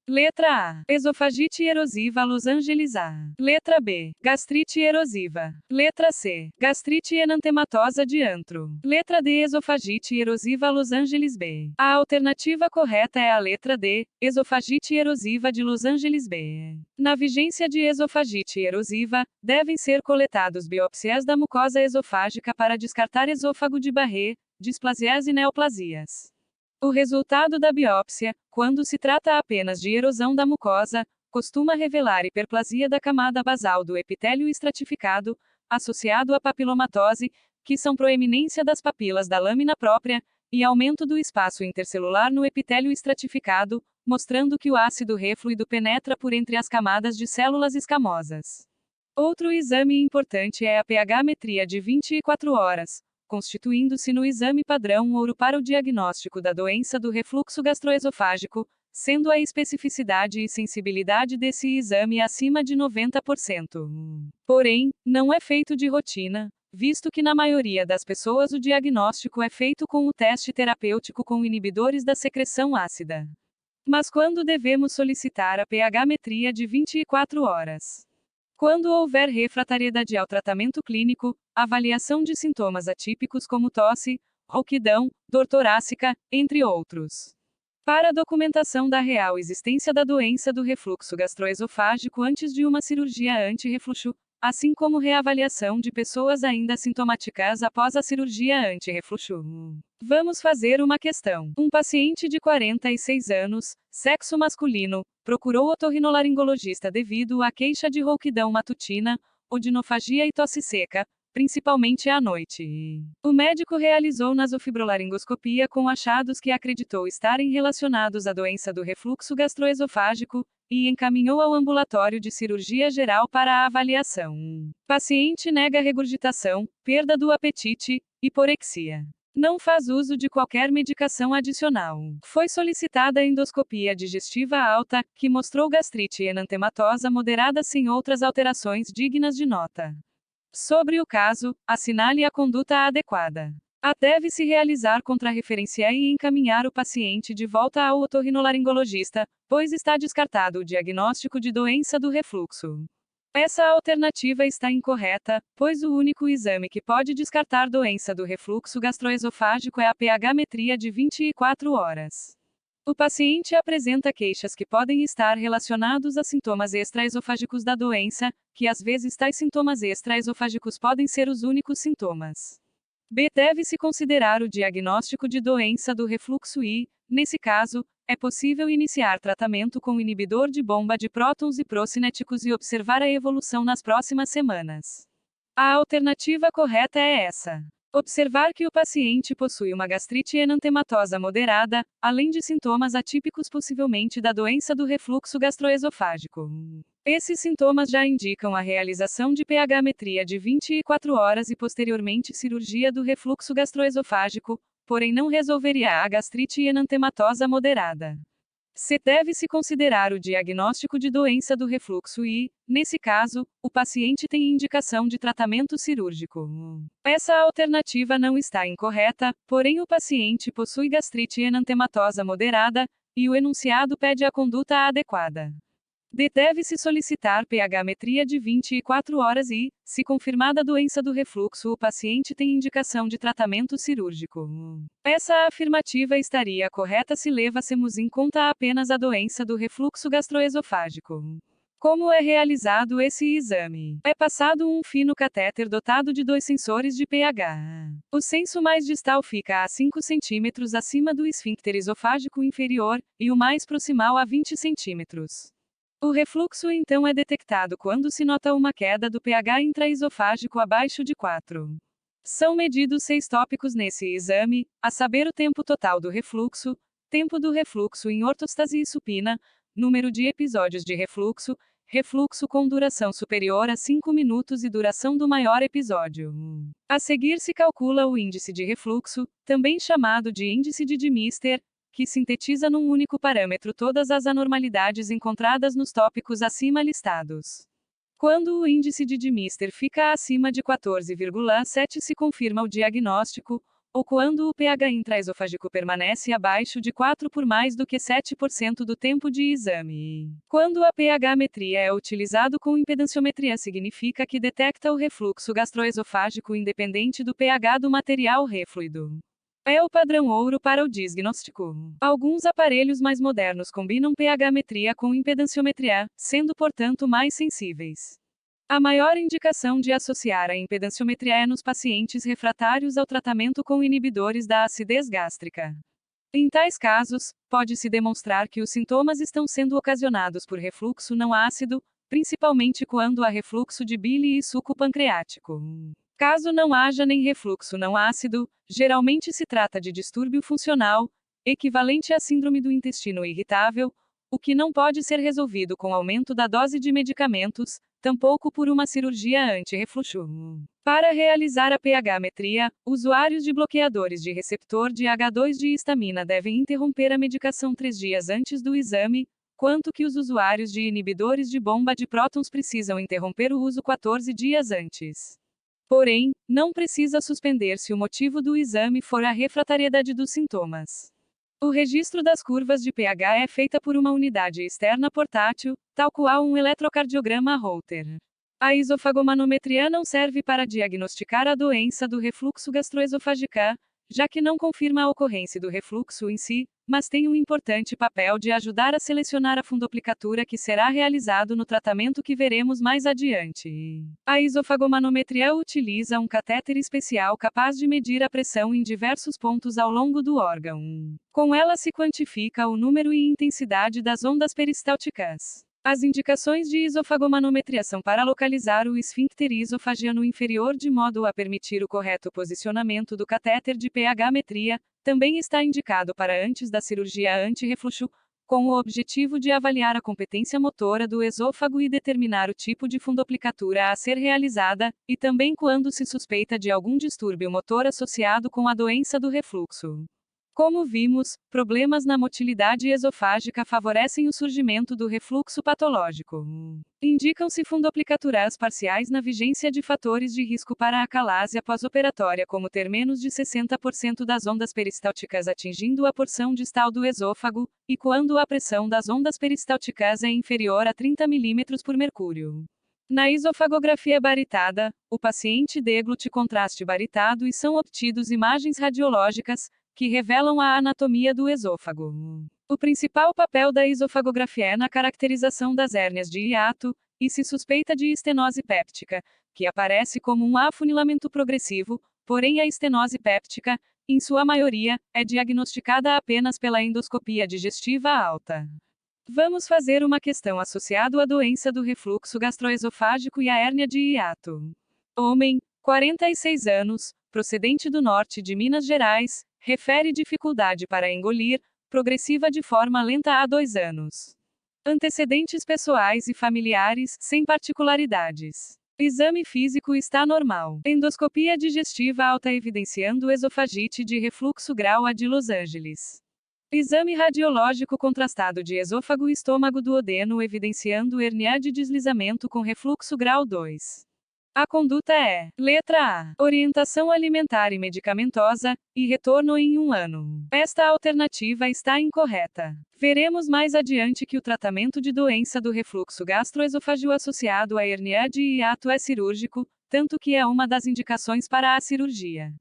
Letra A. Esofagite erosiva Los Angeles A. Letra B. Gastrite erosiva. Letra C. Gastrite enantematosa de antro. Letra D. Esofagite erosiva Los Angeles B. A alternativa correta é a letra D. Esofagite erosiva de Los Angeles B. Na vigência de esofagite erosiva, devem ser coletados biópsias da mucosa esofágica para descartar esôfago de Barré, displasias e neoplasias. O resultado da biópsia, quando se trata apenas de erosão da mucosa, costuma revelar hiperplasia da camada basal do epitélio estratificado, associado à papilomatose, que são proeminência das papilas da lâmina própria, e aumento do espaço intercelular no epitélio estratificado, mostrando que o ácido refluido penetra por entre as camadas de células escamosas. Outro exame importante é a pH-metria de 24 horas. Constituindo-se no exame padrão ouro para o diagnóstico da doença do refluxo gastroesofágico, sendo a especificidade e sensibilidade desse exame acima de 90%. Porém, não é feito de rotina, visto que na maioria das pessoas o diagnóstico é feito com o teste terapêutico com inibidores da secreção ácida. Mas quando devemos solicitar a pH-metria de 24 horas? Quando houver refratariedade ao tratamento clínico, avaliação de sintomas atípicos como tosse, rouquidão, dor torácica, entre outros. Para a documentação da real existência da doença do refluxo gastroesofágico antes de uma cirurgia anti-refluxo, assim como reavaliação de pessoas ainda sintomáticas após a cirurgia anti-refluxo. Vamos fazer uma questão. Um paciente de 46 anos, sexo masculino, procurou otorrinolaringologista devido à queixa de rouquidão matutina, odinofagia e tosse seca, principalmente à noite. O médico realizou nasofibrolaringoscopia com achados que acreditou estarem relacionados à doença do refluxo gastroesofágico, e encaminhou ao ambulatório de cirurgia geral para a avaliação. Paciente nega regurgitação, perda do apetite, hiporexia. Não faz uso de qualquer medicação adicional. Foi solicitada a endoscopia digestiva alta, que mostrou gastrite enantematosa moderada sem outras alterações dignas de nota. Sobre o caso, assinale a conduta adequada. Deve-se realizar contrarreferência e encaminhar o paciente de volta ao otorrinolaringologista, pois está descartado o diagnóstico de doença do refluxo. Essa alternativa está incorreta, pois o único exame que pode descartar doença do refluxo gastroesofágico é a pH-metria de 24 horas. O paciente apresenta queixas que podem estar relacionados a sintomas extraesofágicos da doença, que às vezes tais sintomas extraesofágicos podem ser os únicos sintomas. Deve-se considerar o diagnóstico de doença do refluxo e, nesse caso, é possível iniciar tratamento com inibidor de bomba de prótons e procinéticos e observar a evolução nas próximas semanas. A alternativa correta é essa. Observar que o paciente possui uma gastrite enantematosa moderada, além de sintomas atípicos possivelmente da doença do refluxo gastroesofágico. Esses sintomas já indicam a realização de pH-metria de 24 horas e posteriormente cirurgia do refluxo gastroesofágico, porém não resolveria a gastrite enantematosa moderada. Deve-se considerar o diagnóstico de doença do refluxo e, nesse caso, o paciente tem indicação de tratamento cirúrgico. Essa alternativa não está incorreta, porém o paciente possui gastrite enantematosa moderada, e o enunciado pede a conduta adequada. Deve-se solicitar pH-metria de 24 horas e, se confirmada a doença do refluxo, o paciente tem indicação de tratamento cirúrgico. Essa afirmativa estaria correta se levássemos em conta apenas a doença do refluxo gastroesofágico. Como é realizado esse exame? É passado um fino catéter dotado de 2 sensores de pH. O senso mais distal fica a 5 cm acima do esfíncter esofágico inferior, e o mais proximal a 20 cm. O refluxo então é detectado quando se nota uma queda do pH intraesofágico abaixo de 4. São medidos 6 tópicos nesse exame, a saber o tempo total do refluxo, tempo do refluxo em ortostase e supina, número de episódios de refluxo, refluxo com duração superior a 5 minutos e duração do maior episódio. A seguir se calcula o índice de refluxo, também chamado de índice de Dmister, que sintetiza num único parâmetro todas as anormalidades encontradas nos tópicos acima listados. Quando o índice de Dmister fica acima de 14,7 se confirma o diagnóstico, ou quando o pH intraesofágico permanece abaixo de 4 por mais do que 7% do tempo de exame. Quando a pH-metria é utilizado com impedanciometria significa que detecta o refluxo gastroesofágico independente do pH do material refluido. É o padrão ouro para o diagnóstico. Alguns aparelhos mais modernos combinam pH-metria com impedanciometria, sendo portanto mais sensíveis. A maior indicação de associar a impedanciometria é nos pacientes refratários ao tratamento com inibidores da acidez gástrica. Em tais casos, pode-se demonstrar que os sintomas estão sendo ocasionados por refluxo não ácido, principalmente quando há refluxo de bile e suco pancreático. Caso não haja nem refluxo não ácido, geralmente se trata de distúrbio funcional, equivalente à síndrome do intestino irritável, o que não pode ser resolvido com aumento da dose de medicamentos, tampouco por uma cirurgia anti-refluxo. Para realizar a pH-metria, usuários de bloqueadores de receptor de H2 de histamina devem interromper a medicação 3 dias antes do exame, quanto que os usuários de inibidores de bomba de prótons precisam interromper o uso 14 dias antes. Porém, não precisa suspender se o motivo do exame for a refratariedade dos sintomas. O registro das curvas de pH é feita por uma unidade externa portátil, tal qual um eletrocardiograma Holter. A isofagomanometria não serve para diagnosticar a doença do refluxo gastroesofágico, já que não confirma a ocorrência do refluxo em si, mas tem um importante papel de ajudar a selecionar a fundoplicatura que será realizado no tratamento que veremos mais adiante. A isofagomanometria utiliza um catéter especial capaz de medir a pressão em diversos pontos ao longo do órgão. Com ela se quantifica o número e intensidade das ondas peristálticas. As indicações de isofagomanometria são para localizar o esfíncter esofagiano inferior de modo a permitir o correto posicionamento do catéter de pH-metria. Também está indicado para antes da cirurgia anti-refluxo, com o objetivo de avaliar a competência motora do esôfago e determinar o tipo de fundoplicatura a ser realizada, e também quando se suspeita de algum distúrbio motor associado com a doença do refluxo. Como vimos, problemas na motilidade esofágica favorecem o surgimento do refluxo patológico. Indicam-se fundoplicaturas parciais na vigência de fatores de risco para a acalásia pós-operatória, como ter menos de 60% das ondas peristálticas atingindo a porção distal do esôfago, e quando a pressão das ondas peristálticas é inferior a 30 mm por mercúrio. Na esofagografia baritada, o paciente deglute contraste baritado e são obtidos imagens radiológicas, que revelam a anatomia do esôfago. O principal papel da esofagografia é na caracterização das hérnias de hiato, e se suspeita de estenose péptica, que aparece como um afunilamento progressivo, porém a estenose péptica, em sua maioria, é diagnosticada apenas pela endoscopia digestiva alta. Vamos fazer uma questão associada à doença do refluxo gastroesofágico e à hérnia de hiato. Homem, 46 anos, procedente do norte de Minas Gerais, refere dificuldade para engolir, progressiva de forma lenta há 2 anos. Antecedentes pessoais e familiares, sem particularidades. Exame físico está normal. Endoscopia digestiva alta evidenciando esofagite de refluxo grau A de Los Angeles. Exame radiológico contrastado de esôfago e estômago duodeno evidenciando hernia de deslizamento com refluxo grau 2. A conduta é: letra A. Orientação alimentar e medicamentosa, e retorno em 1 ano. Esta alternativa está incorreta. Veremos mais adiante que o tratamento de doença do refluxo gastroesofágeo associado à hernia de hiato é cirúrgico, tanto que é uma das indicações para a cirurgia.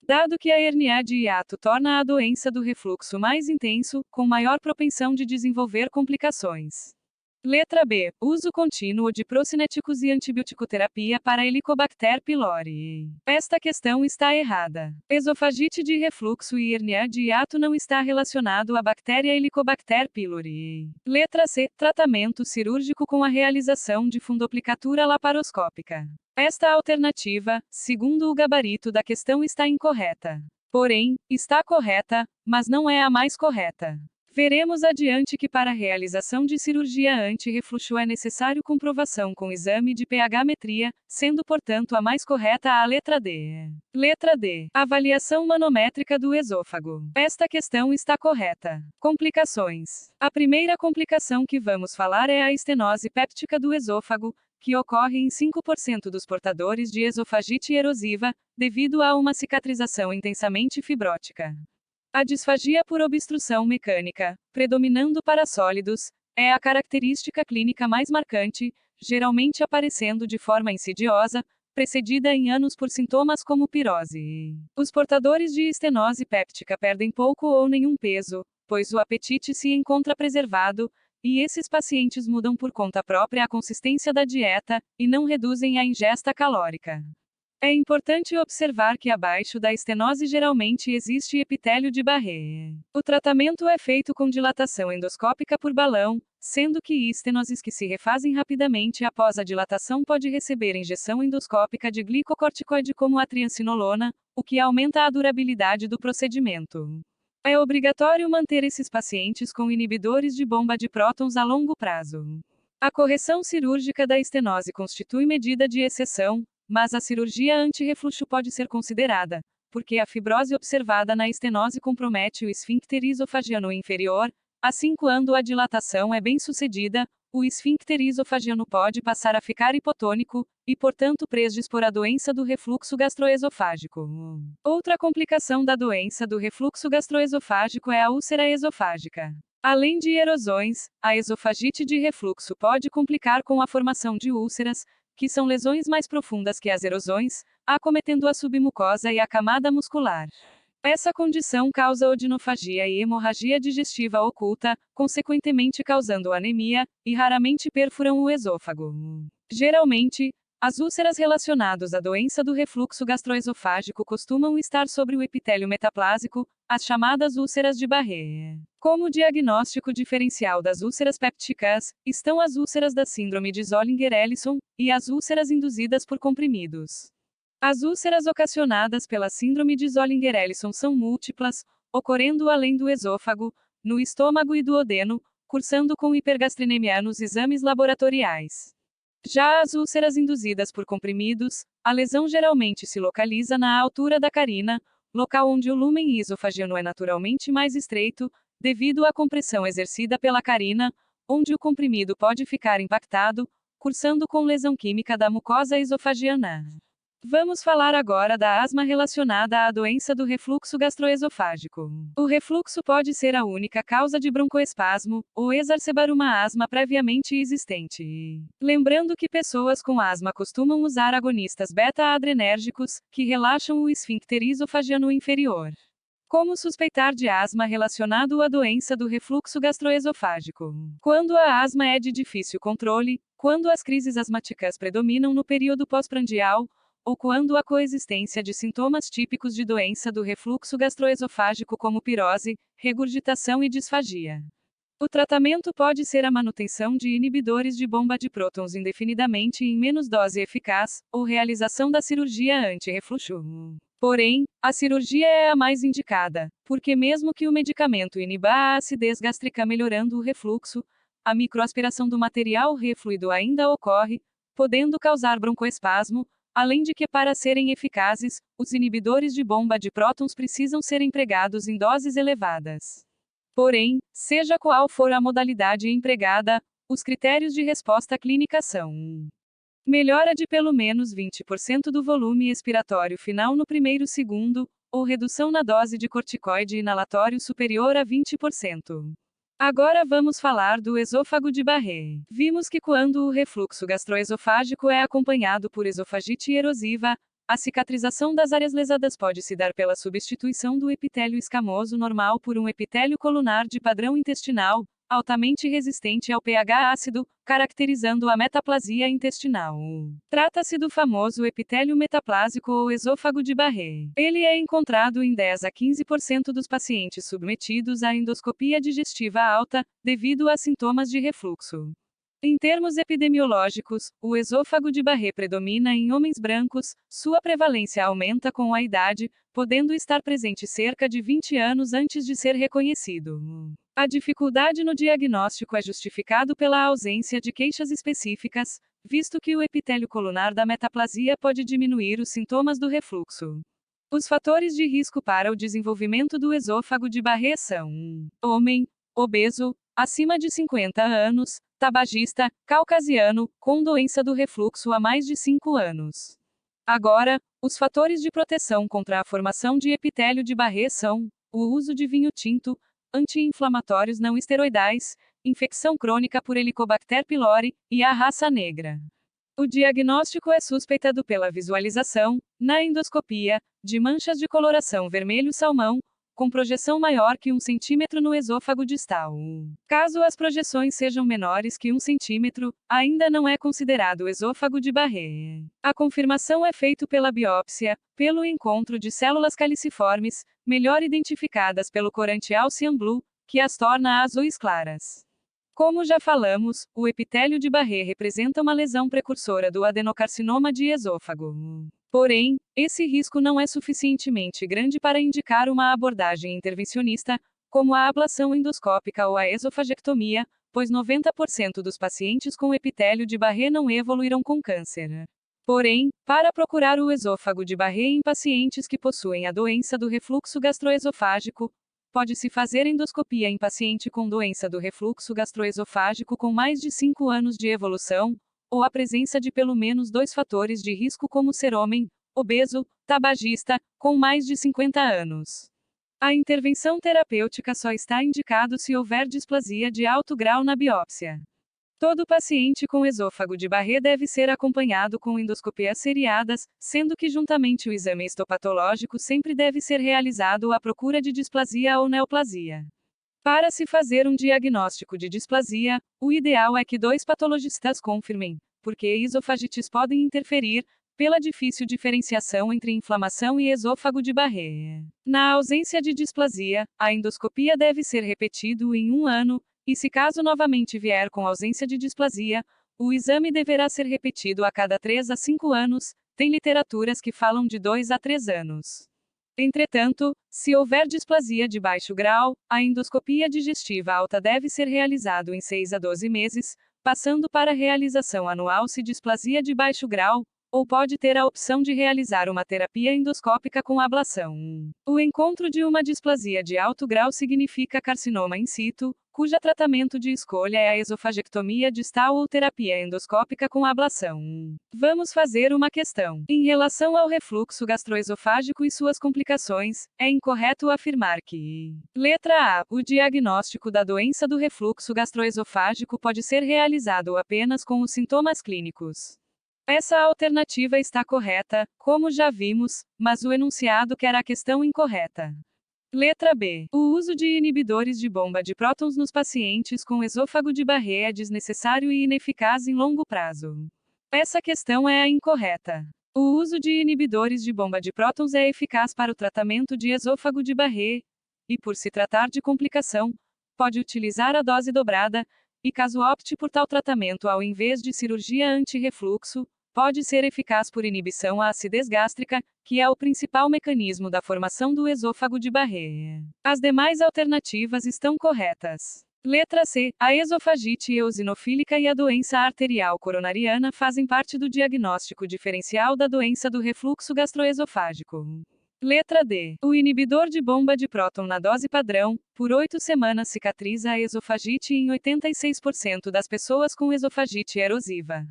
Dado que a hernia de hiato torna a doença do refluxo mais intenso, com maior propensão de desenvolver complicações. Letra B. Uso contínuo de procinéticos e antibioticoterapia para Helicobacter pylori. Esta questão está errada. Esofagite de refluxo e hernia de hiato não está relacionado à bactéria Helicobacter pylori. Letra C. Tratamento cirúrgico com a realização de fundoplicatura laparoscópica. Esta alternativa, segundo o gabarito da questão, está incorreta. Porém, está correta, mas não é a mais correta. Veremos adiante que para a realização de cirurgia anti-refluxo é necessário comprovação com exame de pH-metria, sendo portanto a mais correta a letra D. Letra D. Avaliação manométrica do esôfago. Esta questão está correta. Complicações. A primeira complicação que vamos falar é a estenose péptica do esôfago, que ocorre em 5% dos portadores de esofagite erosiva, devido a uma cicatrização intensamente fibrótica. A disfagia por obstrução mecânica, predominando para sólidos, é a característica clínica mais marcante, geralmente aparecendo de forma insidiosa, precedida em anos por sintomas como pirose. Os portadores de estenose péptica perdem pouco ou nenhum peso, pois o apetite se encontra preservado, e esses pacientes mudam por conta própria a consistência da dieta, e não reduzem a ingesta calórica. É importante observar que abaixo da estenose geralmente existe epitélio de Barré. O tratamento é feito com dilatação endoscópica por balão, sendo que estenoses que se refazem rapidamente após a dilatação pode receber injeção endoscópica de glicocorticoide como a triancinolona, o que aumenta a durabilidade do procedimento. É obrigatório manter esses pacientes com inibidores de bomba de prótons a longo prazo. A correção cirúrgica da estenose constitui medida de exceção, mas a cirurgia anti-refluxo pode ser considerada, porque a fibrose observada na estenose compromete o esfíncter esofagiano inferior, assim quando a dilatação é bem sucedida, o esfíncter esofagiano pode passar a ficar hipotônico, e portanto predispor à doença do refluxo gastroesofágico. Outra complicação da doença do refluxo gastroesofágico é a úlcera esofágica. Além de erosões, a esofagite de refluxo pode complicar com a formação de úlceras, que são lesões mais profundas que as erosões, acometendo a submucosa e a camada muscular. Essa condição causa odinofagia e hemorragia digestiva oculta, consequentemente causando anemia, e raramente perfuram o esôfago. Geralmente, as úlceras relacionadas à doença do refluxo gastroesofágico costumam estar sobre o epitélio metaplásico, as chamadas úlceras de Barré. Como diagnóstico diferencial das úlceras pépticas, estão as úlceras da síndrome de Zollinger-Ellison, e as úlceras induzidas por comprimidos. As úlceras ocasionadas pela síndrome de Zollinger-Ellison são múltiplas, ocorrendo além do esôfago, no estômago e duodeno, cursando com hipergastrinemia nos exames laboratoriais. Já as úlceras induzidas por comprimidos, a lesão geralmente se localiza na altura da carina, local onde o lúmen esofagiano é naturalmente mais estreito, devido à compressão exercida pela carina, onde o comprimido pode ficar impactado, cursando com lesão química da mucosa esofagiana. Vamos falar agora da asma relacionada à doença do refluxo gastroesofágico. O refluxo pode ser a única causa de broncoespasmo, ou exacerbar uma asma previamente existente. Lembrando que pessoas com asma costumam usar agonistas beta-adrenérgicos, que relaxam o esfíncter esofagiano inferior. Como suspeitar de asma relacionado à doença do refluxo gastroesofágico? Quando a asma é de difícil controle, quando as crises asmáticas predominam no período pós-prandial, ou quando há coexistência de sintomas típicos de doença do refluxo gastroesofágico como pirose, regurgitação e disfagia. O tratamento pode ser a manutenção de inibidores de bomba de prótons indefinidamente em menos dose eficaz, ou realização da cirurgia anti-refluxo. Porém, a cirurgia é a mais indicada, porque mesmo que o medicamento iniba a acidez gástrica melhorando o refluxo, a microaspiração do material refluído ainda ocorre, podendo causar broncoespasmo, além de que para serem eficazes, os inibidores de bomba de prótons precisam ser empregados em doses elevadas. Porém, seja qual for a modalidade empregada, os critérios de resposta clínica são: melhora de pelo menos 20% do volume expiratório final no primeiro segundo, ou redução na dose de corticoide inalatório superior a 20%. Agora vamos falar do esôfago de Barré. Vimos que quando o refluxo gastroesofágico é acompanhado por esofagite erosiva, a cicatrização das áreas lesadas pode se dar pela substituição do epitélio escamoso normal por um epitélio colunar de padrão intestinal, altamente resistente ao pH ácido, caracterizando a metaplasia intestinal. Trata-se do famoso epitélio metaplásico ou esôfago de Barré. Ele é encontrado em 10 a 15% dos pacientes submetidos à endoscopia digestiva alta, devido a sintomas de refluxo. Em termos epidemiológicos, o esôfago de Barré predomina em homens brancos, sua prevalência aumenta com a idade, podendo estar presente cerca de 20 anos antes de ser reconhecido. A dificuldade no diagnóstico é justificado pela ausência de queixas específicas, visto que o epitélio colunar da metaplasia pode diminuir os sintomas do refluxo. Os fatores de risco para o desenvolvimento do esôfago de Barré são: homem, obeso, acima de 50 anos, tabagista, caucasiano, com doença do refluxo há mais de 5 anos. Agora, os fatores de proteção contra a formação de epitélio de Barré são: o uso de vinho tinto, anti-inflamatórios não esteroidais, infecção crônica por Helicobacter pylori, e a raça negra. O diagnóstico é suspeitado pela visualização, na endoscopia, de manchas de coloração vermelho-salmão, com projeção maior que 1 cm no esôfago distal. Caso as projeções sejam menores que 1 cm, ainda não é considerado esôfago de Barré. A confirmação é feita pela biópsia, pelo encontro de células caliciformes, melhor identificadas pelo corante Alcian Blue, que as torna azuis claras. Como já falamos, o epitélio de Barré representa uma lesão precursora do adenocarcinoma de esôfago. Porém, esse risco não é suficientemente grande para indicar uma abordagem intervencionista, como a ablação endoscópica ou a esofagectomia, pois 90% dos pacientes com epitélio de Barré não evoluíram com câncer. Porém, para procurar o esôfago de Barré em pacientes que possuem a doença do refluxo gastroesofágico, pode-se fazer endoscopia em paciente com doença do refluxo gastroesofágico com mais de 5 anos de evolução, ou a presença de pelo menos 2 fatores de risco como ser homem, obeso, tabagista, com mais de 50 anos. A intervenção terapêutica só está indicado se houver displasia de alto grau na biópsia. Todo paciente com esôfago de Barré deve ser acompanhado com endoscopias seriadas, sendo que juntamente o exame histopatológico sempre deve ser realizado à procura de displasia ou neoplasia. Para se fazer um diagnóstico de displasia, o ideal é que 2 patologistas confirmem, porque esofagites podem interferir, pela difícil diferenciação entre inflamação e esôfago de Barré. Na ausência de displasia, a endoscopia deve ser repetida em 1 ano, e se caso novamente vier com ausência de displasia, o exame deverá ser repetido a cada 3 a 5 anos, tem literaturas que falam de 2 a 3 anos. Entretanto, se houver displasia de baixo grau, a endoscopia digestiva alta deve ser realizado em 6 a 12 meses, passando para a realização anual se displasia de baixo grau, ou pode ter a opção de realizar uma terapia endoscópica com ablação. O encontro de uma displasia de alto grau significa carcinoma in situ, cuja tratamento de escolha é a esofagectomia distal ou terapia endoscópica com ablação. Vamos fazer uma questão. Em relação ao refluxo gastroesofágico e suas complicações, é incorreto afirmar que: letra A. O diagnóstico da doença do refluxo gastroesofágico pode ser realizado apenas com os sintomas clínicos. Essa alternativa está correta, como já vimos, mas o enunciado quer a questão incorreta. Letra B. O uso de inibidores de bomba de prótons nos pacientes com esôfago de Barré é desnecessário e ineficaz em longo prazo. Essa questão é a incorreta. O uso de inibidores de bomba de prótons é eficaz para o tratamento de esôfago de Barré, e por se tratar de complicação, pode utilizar a dose dobrada, e caso opte por tal tratamento ao invés de cirurgia anti-refluxo, pode ser eficaz por inibição à acidez gástrica, que é o principal mecanismo da formação do esôfago de Barré. As demais alternativas estão corretas. Letra C. A esofagite eosinofílica e a doença arterial coronariana fazem parte do diagnóstico diferencial da doença do refluxo gastroesofágico. Letra D. O inibidor de bomba de próton na dose padrão, por 8 semanas cicatriza a esofagite em 86% das pessoas com esofagite erosiva.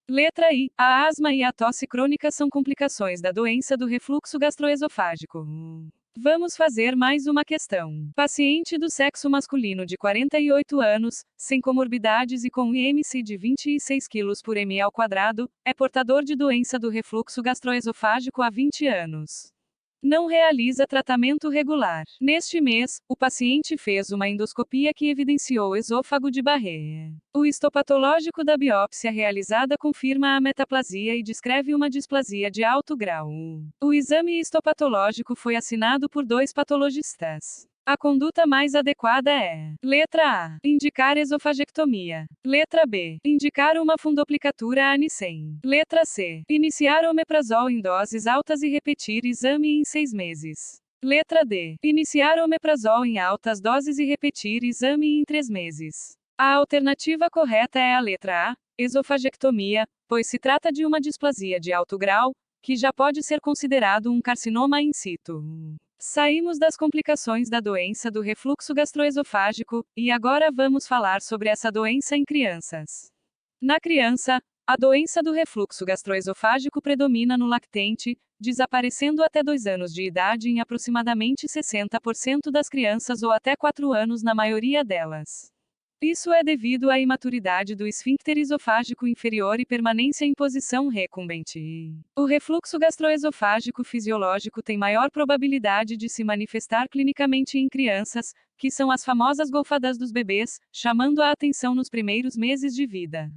Letra I. A asma e a tosse crônica são complicações da doença do refluxo gastroesofágico. Vamos fazer mais uma questão. Paciente do sexo masculino de 48 anos, sem comorbidades e com IMC de 26 kg por ml², é portador de doença do refluxo gastroesofágico há 20 anos. Não realiza tratamento regular. Neste mês, o paciente fez uma endoscopia que evidenciou esôfago de Barré. O histopatológico da biópsia realizada confirma a metaplasia e descreve uma displasia de alto grau. O exame histopatológico foi assinado por 2 patologistas. A conduta mais adequada é: letra A. Indicar esofagectomia. Letra B. Indicar uma fundoplicatura a nissen. Letra C. Iniciar omeprazol em doses altas e repetir exame em 6 meses. Letra D. Iniciar omeprazol em altas doses e repetir exame em 3 meses. A alternativa correta é a letra A. Esofagectomia, pois se trata de uma displasia de alto grau, que já pode ser considerado um carcinoma in situ. Saímos das complicações da doença do refluxo gastroesofágico, e agora vamos falar sobre essa doença em crianças. Na criança, a doença do refluxo gastroesofágico predomina no lactente, desaparecendo até 2 anos de idade em aproximadamente 60% das crianças ou até 4 anos na maioria delas. Isso é devido à imaturidade do esfíncter esofágico inferior e permanência em posição recumbente. O refluxo gastroesofágico fisiológico tem maior probabilidade de se manifestar clinicamente em crianças, que são as famosas golfadas dos bebês, chamando a atenção nos primeiros meses de vida.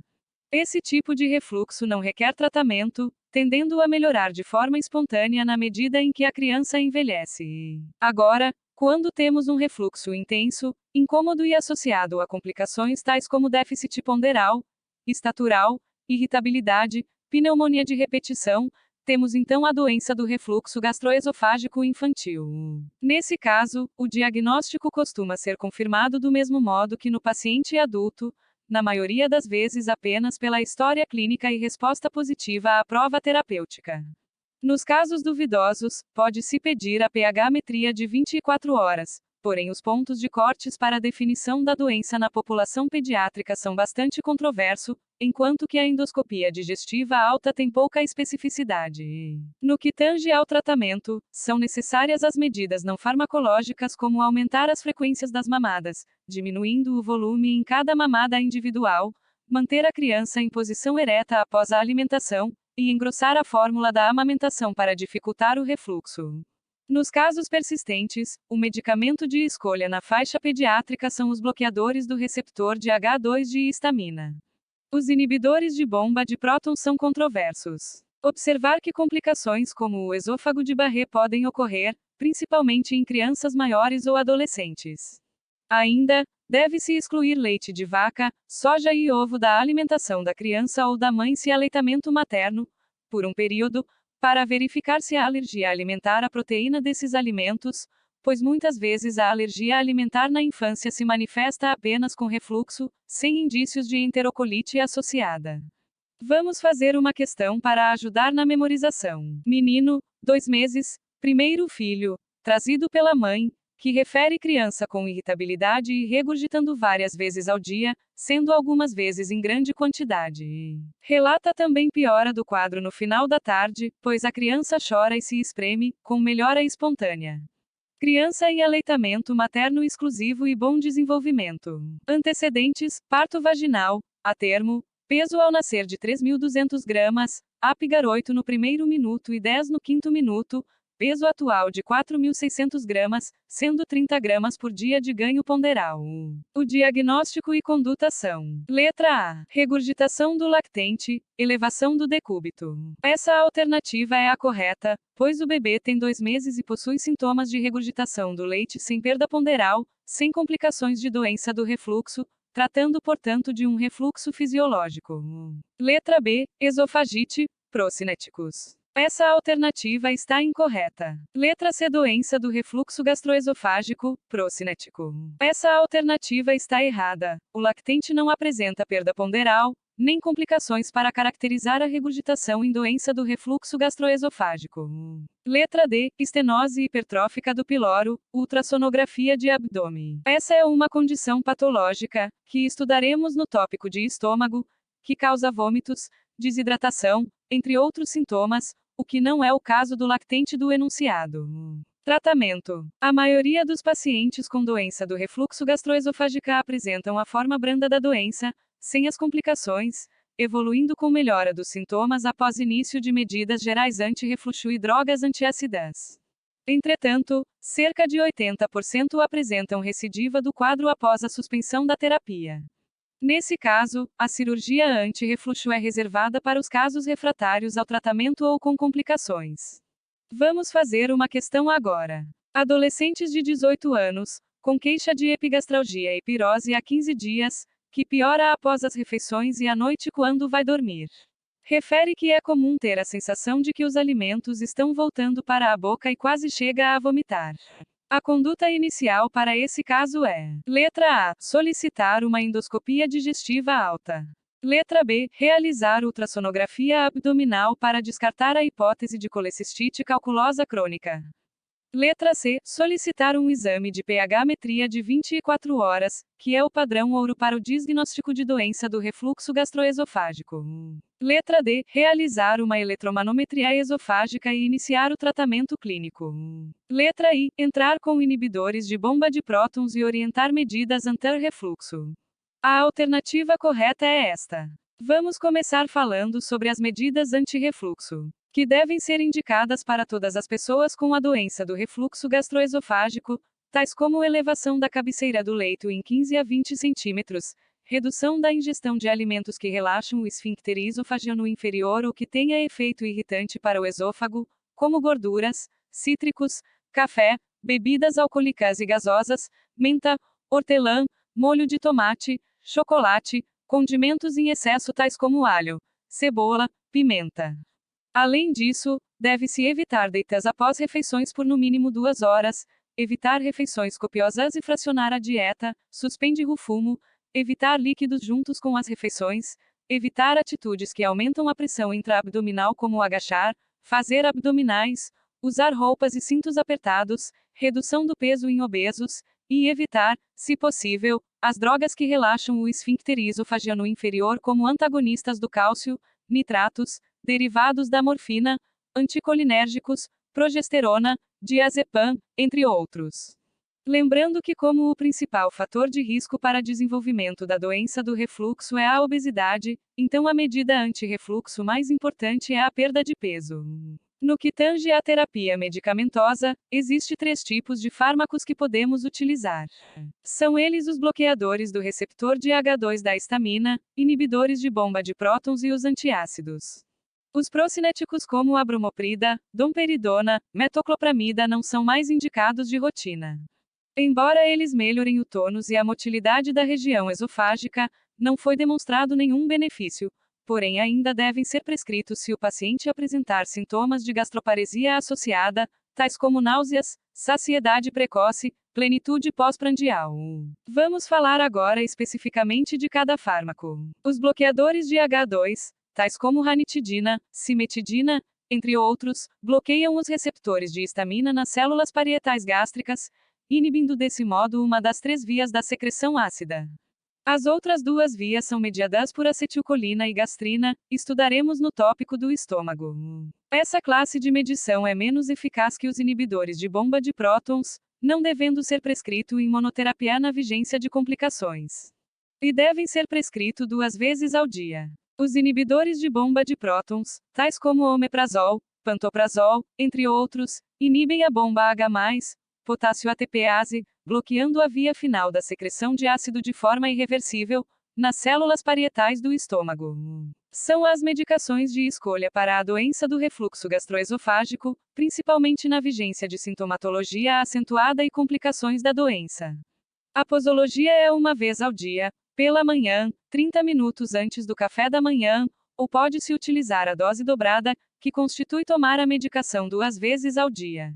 Esse tipo de refluxo não requer tratamento, tendendo a melhorar de forma espontânea na medida em que a criança envelhece. Agora, quando temos um refluxo intenso, incômodo e associado a complicações tais como déficit ponderal, estatural, irritabilidade, pneumonia de repetição, temos então a doença do refluxo gastroesofágico infantil. Nesse caso, o diagnóstico costuma ser confirmado do mesmo modo que no paciente adulto, na maioria das vezes apenas pela história clínica e resposta positiva à prova terapêutica. Nos casos duvidosos, pode-se pedir a pH-metria de 24 horas, porém os pontos de cortes para a definição da doença na população pediátrica são bastante controversos, enquanto que a endoscopia digestiva alta tem pouca especificidade. No que tange ao tratamento, são necessárias as medidas não farmacológicas como aumentar as frequências das mamadas, diminuindo o volume em cada mamada individual, manter a criança em posição ereta após a alimentação, e engrossar a fórmula da amamentação para dificultar o refluxo. Nos casos persistentes, o medicamento de escolha na faixa pediátrica são os bloqueadores do receptor de H2 de histamina. Os inibidores de bomba de prótons são controversos. Observar que complicações como o esôfago de Barré podem ocorrer, principalmente em crianças maiores ou adolescentes. Ainda, deve-se excluir leite de vaca, soja e ovo da alimentação da criança ou da mãe se aleitamento materno, por um período, para verificar se há alergia alimentar à proteína desses alimentos, pois muitas vezes a alergia alimentar na infância se manifesta apenas com refluxo, sem indícios de enterocolite associada. Vamos fazer uma questão para ajudar na memorização. Menino, 2 meses, primeiro filho, trazido pela mãe, que refere criança com irritabilidade e regurgitando várias vezes ao dia, sendo algumas vezes em grande quantidade. Relata também piora do quadro no final da tarde, pois a criança chora e se espreme, com melhora espontânea. Criança em aleitamento materno exclusivo e bom desenvolvimento. Antecedentes: parto vaginal, a termo, peso ao nascer de 3.200 gramas, Apgar 8 no primeiro minuto e 10 no quinto minuto, peso atual de 4.600 gramas, sendo 30 gramas por dia de ganho ponderal. O diagnóstico e conduta são: letra A. Regurgitação do lactente, elevação do decúbito. Essa alternativa é a correta, pois o bebê tem 2 meses e possui sintomas de regurgitação do leite sem perda ponderal, sem complicações de doença do refluxo, tratando, portanto, de um refluxo fisiológico. Letra B. Esofagite, procinéticos. Essa alternativa está incorreta. Letra C. Doença do refluxo gastroesofágico, procinético. Essa alternativa está errada. O lactente não apresenta perda ponderal, nem complicações para caracterizar a regurgitação em doença do refluxo gastroesofágico. Letra D. Estenose hipertrófica do piloro, ultrassonografia de abdômen. Essa é uma condição patológica, que estudaremos no tópico de estômago, que causa vômitos, desidratação, entre outros sintomas, o que não é o caso do lactente do enunciado. Tratamento: a maioria dos pacientes com doença do refluxo gastroesofágica apresentam a forma branda da doença, sem as complicações, evoluindo com melhora dos sintomas após início de medidas gerais anti-refluxo e drogas antiácidas. Entretanto, cerca de 80% apresentam recidiva do quadro após a suspensão da terapia. Nesse caso, a cirurgia anti-refluxo é reservada para os casos refratários ao tratamento ou com complicações. Vamos fazer uma questão agora. Adolescentes de 18 anos, com queixa de epigastralgia e pirose há 15 dias, que piora após as refeições e à noite quando vai dormir. Refere que é comum ter a sensação de que os alimentos estão voltando para a boca e quase chega a vomitar. A conduta inicial para esse caso é: letra A. Solicitar uma endoscopia digestiva alta. Letra B. Realizar ultrassonografia abdominal para descartar a hipótese de colecistite calculosa crônica. Letra C. Solicitar um exame de pH-metria de 24 horas, que é o padrão ouro para o diagnóstico de doença do refluxo gastroesofágico. Letra D. Realizar uma eletromanometria esofágica e iniciar o tratamento clínico. Letra I. Entrar com inibidores de bomba de prótons e orientar medidas anti-refluxo. A alternativa correta é esta. Vamos começar falando sobre as medidas anti-refluxo, que devem ser indicadas para todas as pessoas com a doença do refluxo gastroesofágico, tais como elevação da cabeceira do leito em 15 a 20 centímetros, redução da ingestão de alimentos que relaxam o esfíncter esofagiano inferior ou que tenha efeito irritante para o esôfago, como gorduras, cítricos, café, bebidas alcoólicas e gasosas, menta, hortelã, molho de tomate, chocolate, condimentos em excesso tais como alho, cebola, pimenta. Além disso, deve-se evitar deitas após refeições por no mínimo 2 horas, evitar refeições copiosas e fracionar a dieta, suspende o fumo, evitar líquidos juntos com as refeições, evitar atitudes que aumentam a pressão intraabdominal como agachar, fazer abdominais, usar roupas e cintos apertados, redução do peso em obesos, e evitar, se possível, as drogas que relaxam o esfíncter esofagiano inferior como antagonistas do cálcio, nitratos, derivados da morfina, anticolinérgicos, progesterona, diazepam, entre outros. Lembrando que como o principal fator de risco para desenvolvimento da doença do refluxo é a obesidade, então a medida anti-refluxo mais importante é a perda de peso. No que tange à terapia medicamentosa, existe 3 tipos de fármacos que podemos utilizar. São eles os bloqueadores do receptor de H2 da histamina, inibidores de bomba de prótons e os antiácidos. Os procinéticos como a bromoprida, domperidona, metoclopramida não são mais indicados de rotina. Embora eles melhorem o tônus e a motilidade da região esofágica, não foi demonstrado nenhum benefício, porém ainda devem ser prescritos se o paciente apresentar sintomas de gastroparesia associada, tais como náuseas, saciedade precoce, plenitude pós-prandial. Vamos falar agora especificamente de cada fármaco. Os bloqueadores de H2 tais como ranitidina, cimetidina, entre outros, bloqueiam os receptores de histamina nas células parietais gástricas, inibindo desse modo uma das 3 vias da secreção ácida. As outras 2 vias são mediadas por acetilcolina e gastrina, estudaremos no tópico do estômago. Essa classe de medição é menos eficaz que os inibidores de bomba de prótons, não devendo ser prescrito em monoterapia na vigência de complicações. E devem ser prescrito 2 vezes ao dia. Os inibidores de bomba de prótons, tais como o omeprazol, pantoprazol, entre outros, inibem a bomba H+, potássio ATPase, bloqueando a via final da secreção de ácido de forma irreversível, nas células parietais do estômago. São as medicações de escolha para a doença do refluxo gastroesofágico, principalmente na vigência de sintomatologia acentuada e complicações da doença. A posologia é 1 vez ao dia, pela manhã, 30 minutos antes do café da manhã, ou pode-se utilizar a dose dobrada, que constitui tomar a medicação 2 vezes ao dia.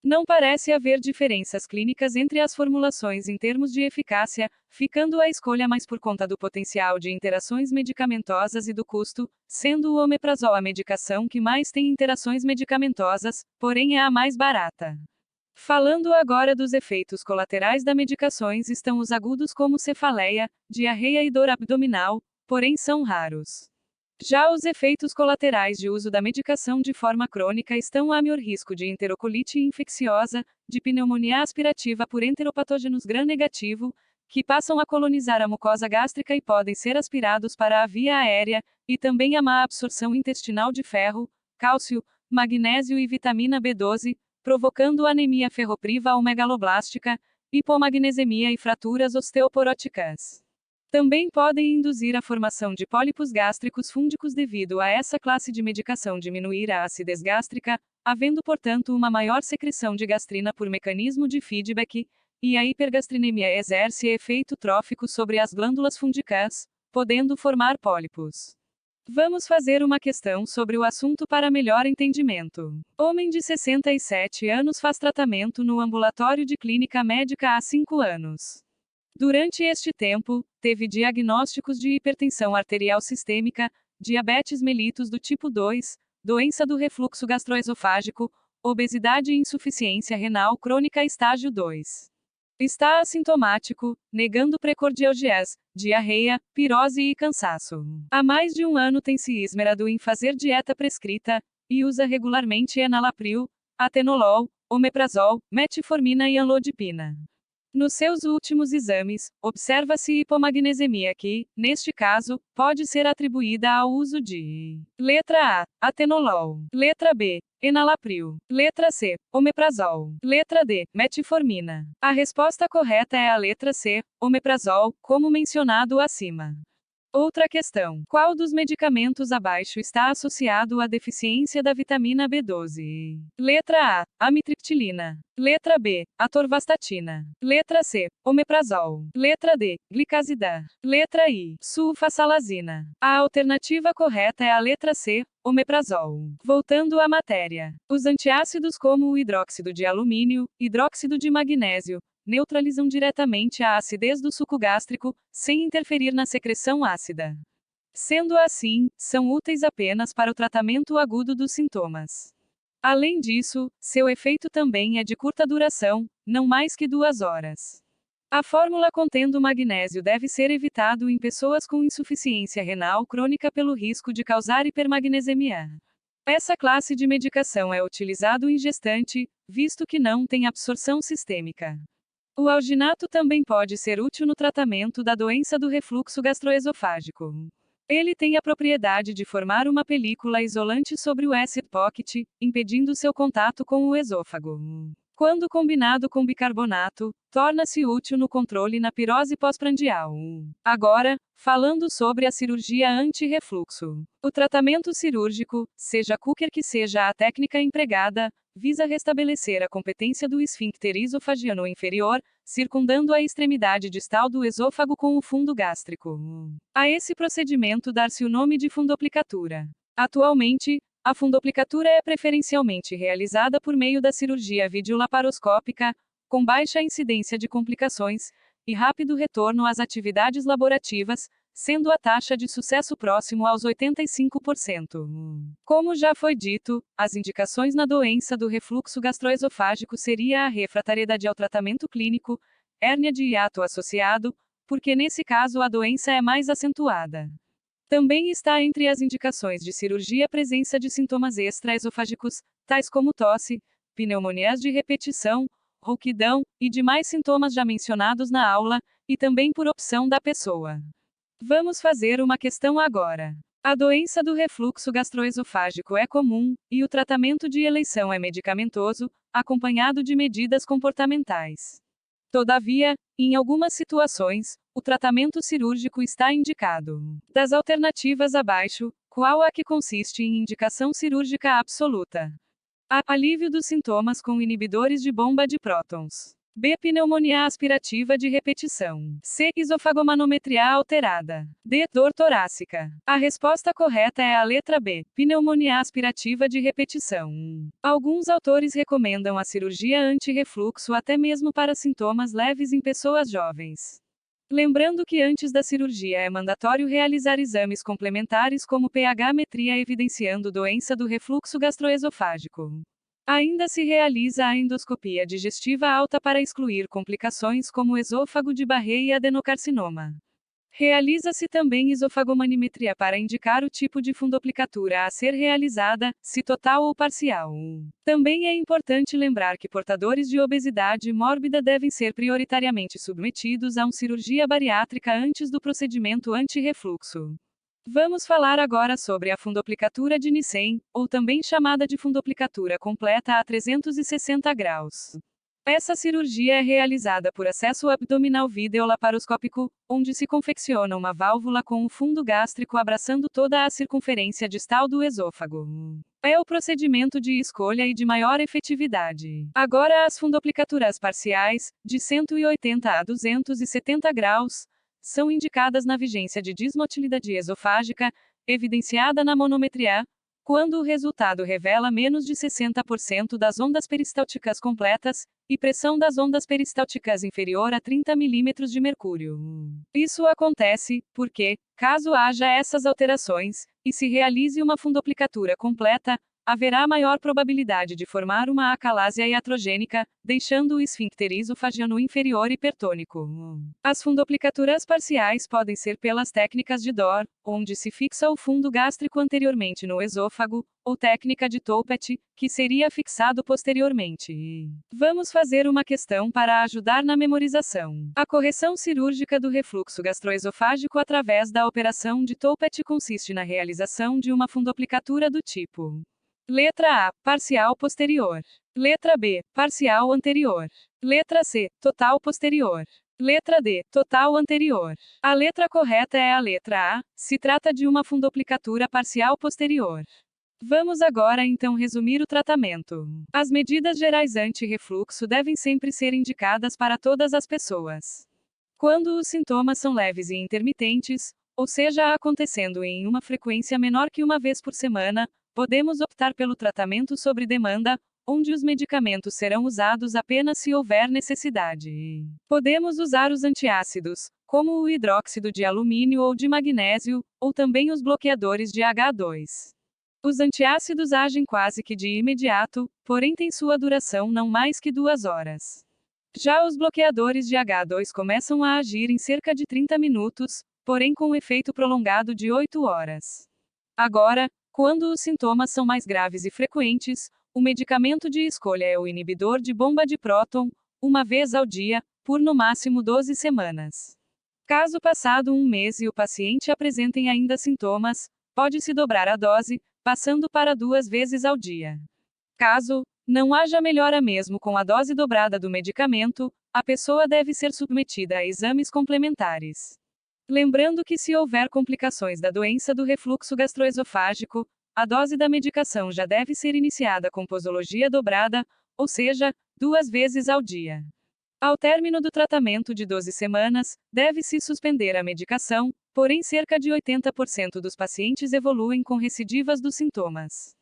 Não parece haver diferenças clínicas entre as formulações em termos de eficácia, ficando a escolha mais por conta do potencial de interações medicamentosas e do custo, sendo o omeprazol a medicação que mais tem interações medicamentosas, porém é a mais barata. Falando agora dos efeitos colaterais das medicações, estão os agudos como cefaleia, diarreia e dor abdominal, porém são raros. Já os efeitos colaterais de uso da medicação de forma crônica estão a maior risco de enterocolite infecciosa, de pneumonia aspirativa por enteropatógenos gram-negativo, que passam a colonizar a mucosa gástrica e podem ser aspirados para a via aérea, e também a má absorção intestinal de ferro, cálcio, magnésio e vitamina B12, provocando anemia ferropriva ou megaloblástica, hipomagnesemia e fraturas osteoporóticas. Também podem induzir a formação de pólipos gástricos fúngicos devido a essa classe de medicação diminuir a acidez gástrica, havendo portanto uma maior secreção de gastrina por mecanismo de feedback, e a hipergastrinemia exerce efeito trófico sobre as glândulas fúngicas, podendo formar pólipos. Vamos fazer uma questão sobre o assunto para melhor entendimento. Homem de 67 anos faz tratamento no ambulatório de clínica médica há 5 anos. Durante este tempo, teve diagnósticos de hipertensão arterial sistêmica, diabetes mellitus do tipo 2, doença do refluxo gastroesofágico, obesidade e insuficiência renal crônica estágio 2. Está assintomático, negando precordialgias, diarreia, pirose e cansaço. Há mais de 1 ano tem se esmerado em fazer dieta prescrita, e usa regularmente enalapril, atenolol, omeprazol, metformina e amlodipina. Nos seus últimos exames, observa-se hipomagnesemia que, neste caso, pode ser atribuída ao uso de letra A, atenolol, letra B, enalapril, letra C, omeprazol, letra D, metformina. A resposta correta é a letra C, omeprazol, como mencionado acima. Outra questão: qual dos medicamentos abaixo está associado à deficiência da vitamina B12? Letra A, amitriptilina. Letra B, atorvastatina. Letra C, omeprazol. Letra D, glicazida. Letra I, sulfasalazina. A alternativa correta é a letra C, omeprazol. Voltando à matéria. Os antiácidos como o hidróxido de alumínio, hidróxido de magnésio, neutralizam diretamente a acidez do suco gástrico, sem interferir na secreção ácida. Sendo assim, são úteis apenas para o tratamento agudo dos sintomas. Além disso, seu efeito também é de curta duração, não mais que 2 horas. A fórmula contendo magnésio deve ser evitado em pessoas com insuficiência renal crônica pelo risco de causar hipermagnesemia. Essa classe de medicação é utilizado em gestante, visto que não tem absorção sistêmica. O alginato também pode ser útil no tratamento da doença do refluxo gastroesofágico. Ele tem a propriedade de formar uma película isolante sobre o acid pocket, impedindo seu contato com o esôfago. Quando combinado com bicarbonato, torna-se útil no controle na pirose pós-prandial. Agora, falando sobre a cirurgia anti-refluxo. O tratamento cirúrgico, seja qualquer que seja a técnica empregada, visa restabelecer a competência do esfíncter esofagiano inferior, circundando a extremidade distal do esôfago com o fundo gástrico. A esse procedimento dar-se o nome de fundoplicatura. Atualmente, a fundoplicatura é preferencialmente realizada por meio da cirurgia videolaparoscópica, com baixa incidência de complicações e rápido retorno às atividades laborativas, sendo a taxa de sucesso próximo aos 85%. Como já foi dito, as indicações na doença do refluxo gastroesofágico seria a refratariedade ao tratamento clínico, hérnia de hiato associado, porque nesse caso a doença é mais acentuada. Também está entre as indicações de cirurgia a presença de sintomas extraesofágicos, tais como tosse, pneumonias de repetição, rouquidão, e demais sintomas já mencionados na aula, e também por opção da pessoa. Vamos fazer uma questão agora. A doença do refluxo gastroesofágico é comum, e o tratamento de eleição é medicamentoso, acompanhado de medidas comportamentais. Todavia, em algumas situações, o tratamento cirúrgico está indicado. Das alternativas abaixo, qual a que consiste em indicação cirúrgica absoluta? A. Alívio dos sintomas com inibidores de bomba de prótons. B. Pneumonia aspirativa de repetição. C. Esofagomanometria alterada. D. Dor torácica. A resposta correta é a letra B. Pneumonia aspirativa de repetição. Alguns autores recomendam a cirurgia anti-refluxo até mesmo para sintomas leves em pessoas jovens. Lembrando que antes da cirurgia é mandatório realizar exames complementares como pH-metria evidenciando doença do refluxo gastroesofágico. Ainda se realiza a endoscopia digestiva alta para excluir complicações como esôfago de Barré e adenocarcinoma. Realiza-se também esofagomanimetria para indicar o tipo de fundoplicatura a ser realizada, se total ou parcial. Também é importante lembrar que portadores de obesidade mórbida devem ser prioritariamente submetidos a uma cirurgia bariátrica antes do procedimento anti-refluxo. Vamos falar agora sobre a fundoplicatura de Nissen, ou também chamada de fundoplicatura completa a 360 graus. Essa cirurgia é realizada por acesso abdominal videolaparoscópico, onde se confecciona uma válvula com um fundo gástrico abraçando toda a circunferência distal do esôfago. É o procedimento de escolha e de maior efetividade. Agora as fundoplicaturas parciais, de 180 a 270 graus, são indicadas na vigência de dismotilidade esofágica, evidenciada na manometria, quando o resultado revela menos de 60% das ondas peristálticas completas, e pressão das ondas peristálticas inferior a 30 mm de mercúrio. Isso acontece, porque, caso haja essas alterações, e se realize uma fundoplicatura completa, haverá maior probabilidade de formar uma acalásia iatrogênica, deixando o esfíncter esofagiano inferior hipertônico. As fundoplicaturas parciais podem ser pelas técnicas de Dor, onde se fixa o fundo gástrico anteriormente no esôfago, ou técnica de Toupet, que seria fixado posteriormente. Vamos fazer uma questão para ajudar na memorização. A correção cirúrgica do refluxo gastroesofágico através da operação de Toupet consiste na realização de uma fundoplicatura do tipo: letra A, parcial posterior. Letra B, parcial anterior. Letra C, total posterior. Letra D, total anterior. A letra correta é a letra A, se trata de uma fundoplicatura parcial posterior. Vamos agora então resumir o tratamento. As medidas gerais anti-refluxo devem sempre ser indicadas para todas as pessoas. Quando os sintomas são leves e intermitentes, ou seja, acontecendo em uma frequência menor que uma vez por semana, podemos optar pelo tratamento sobre demanda, onde os medicamentos serão usados apenas se houver necessidade. Podemos usar os antiácidos, como o hidróxido de alumínio ou de magnésio, ou também os bloqueadores de H2. Os antiácidos agem quase que de imediato, porém têm sua duração não mais que 2 horas. Já os bloqueadores de H2 começam a agir em cerca de 30 minutos, porém com efeito prolongado de 8 horas. Agora, quando os sintomas são mais graves e frequentes, o medicamento de escolha é o inibidor de bomba de próton, uma vez ao dia, por no máximo 12 semanas. Caso passado um mês e o paciente apresentem ainda sintomas, pode-se dobrar a dose, passando para 2 vezes ao dia. Caso não haja melhora mesmo com a dose dobrada do medicamento, a pessoa deve ser submetida a exames complementares. Lembrando que se houver complicações da doença do refluxo gastroesofágico, a dose da medicação já deve ser iniciada com posologia dobrada, ou seja, 2 vezes ao dia. Ao término do tratamento de 12 semanas, deve-se suspender a medicação, porém cerca de 80% dos pacientes evoluem com recidivas dos sintomas.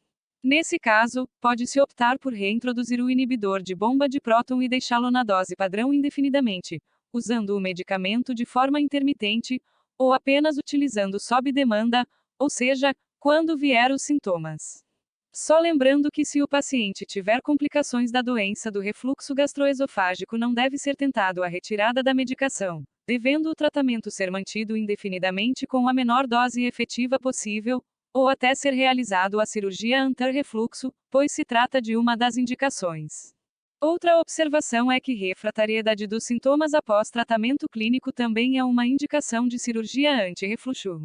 Nesse caso, pode-se optar por reintroduzir o inibidor de bomba de próton e deixá-lo na dose padrão indefinidamente, usando o medicamento de forma intermitente, ou apenas utilizando sob demanda, ou seja, quando vier os sintomas. Só lembrando que se o paciente tiver complicações da doença do refluxo gastroesofágico, não deve ser tentado a retirada da medicação, devendo o tratamento ser mantido indefinidamente com a menor dose efetiva possível, ou até ser realizado a cirurgia anti-refluxo, pois se trata de uma das indicações. Outra observação é que refratariedade dos sintomas após tratamento clínico também é uma indicação de cirurgia anti-refluxo.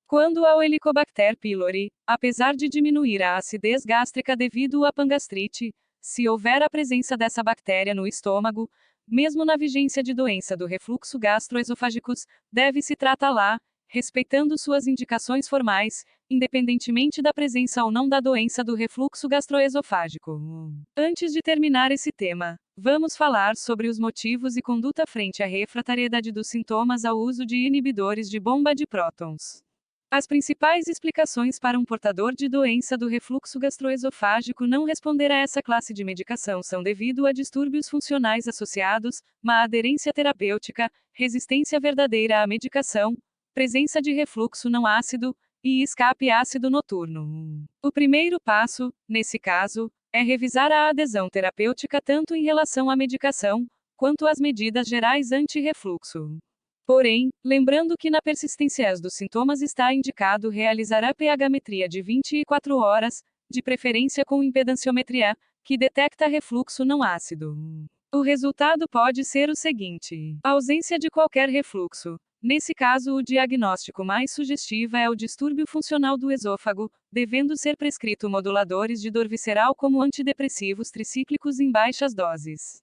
Quando ao Helicobacter pylori, apesar de diminuir a acidez gástrica devido à pangastrite, se houver a presença dessa bactéria no estômago, mesmo na vigência de doença do refluxo gastroesofágico, deve-se tratá-la, respeitando suas indicações formais, independentemente da presença ou não da doença do refluxo gastroesofágico. Antes de terminar esse tema, vamos falar sobre os motivos e conduta frente à refratariedade dos sintomas ao uso de inibidores de bomba de prótons. As principais explicações para um portador de doença do refluxo gastroesofágico não responder a essa classe de medicação são devido a distúrbios funcionais associados, má aderência terapêutica, resistência verdadeira à medicação, presença de refluxo não ácido e escape ácido noturno. O primeiro passo, nesse caso, é revisar a adesão terapêutica tanto em relação à medicação, quanto às medidas gerais anti-refluxo. Porém, lembrando que na persistência dos sintomas está indicado realizar a pH-metria de 24 horas, de preferência com impedanciometria, que detecta refluxo não ácido. O resultado pode ser o seguinte: ausência de qualquer refluxo. Nesse caso, o diagnóstico mais sugestivo é o distúrbio funcional do esôfago, devendo ser prescrito moduladores de dor visceral como antidepressivos tricíclicos em baixas doses.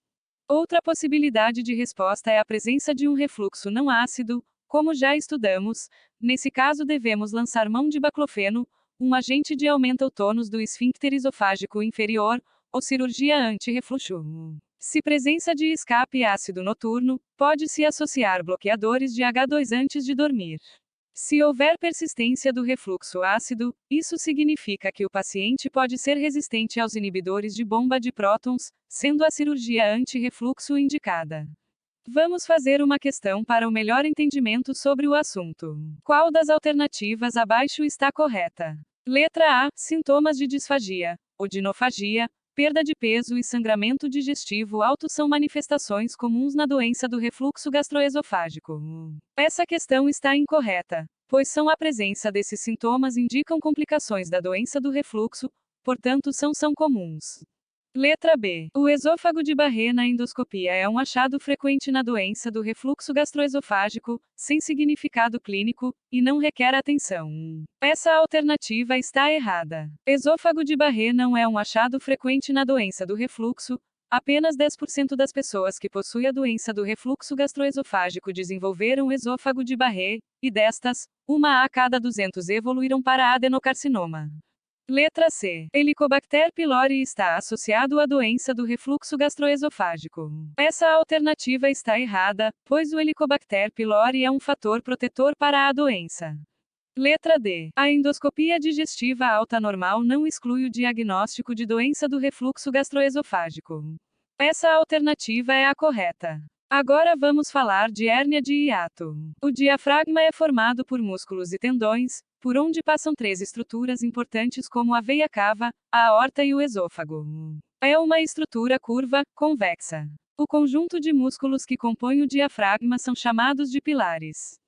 Outra possibilidade de resposta é a presença de um refluxo não ácido, como já estudamos. Nesse caso, devemos lançar mão de baclofeno, um agente de aumenta o tônus do esfíncter esofágico inferior, ou cirurgia anti-refluxo. Se presença de escape ácido noturno, pode-se associar bloqueadores de H2 antes de dormir. Se houver persistência do refluxo ácido, isso significa que o paciente pode ser resistente aos inibidores de bomba de prótons, sendo a cirurgia anti-refluxo indicada. Vamos fazer uma questão para o melhor entendimento sobre o assunto. Qual das alternativas abaixo está correta? Letra A: sintomas de disfagia, odinofagia, perda de peso e sangramento digestivo alto são manifestações comuns na doença do refluxo gastroesofágico. Essa questão está incorreta, pois são a presença desses sintomas indicam complicações da doença do refluxo, portanto são comuns. Letra B. O esôfago de Barré na endoscopia é um achado frequente na doença do refluxo gastroesofágico, sem significado clínico, e não requer atenção. Essa alternativa está errada. Esôfago de Barré não é um achado frequente na doença do refluxo. Apenas 10% das pessoas que possuem a doença do refluxo gastroesofágico desenvolveram esôfago de Barré, e destas, 1 a cada 200 evoluíram para adenocarcinoma. Letra C. Helicobacter pylori está associado à doença do refluxo gastroesofágico. Essa alternativa está errada, pois o Helicobacter pylori é um fator protetor para a doença. Letra D. A endoscopia digestiva alta normal não exclui o diagnóstico de doença do refluxo gastroesofágico. Essa alternativa é a correta. Agora vamos falar de hérnia de hiato. O diafragma é formado por músculos e tendões, por onde passam 3 estruturas importantes como a veia cava, a aorta e o esôfago. É uma estrutura curva, convexa. O conjunto de músculos que compõe o diafragma são chamados de pilares.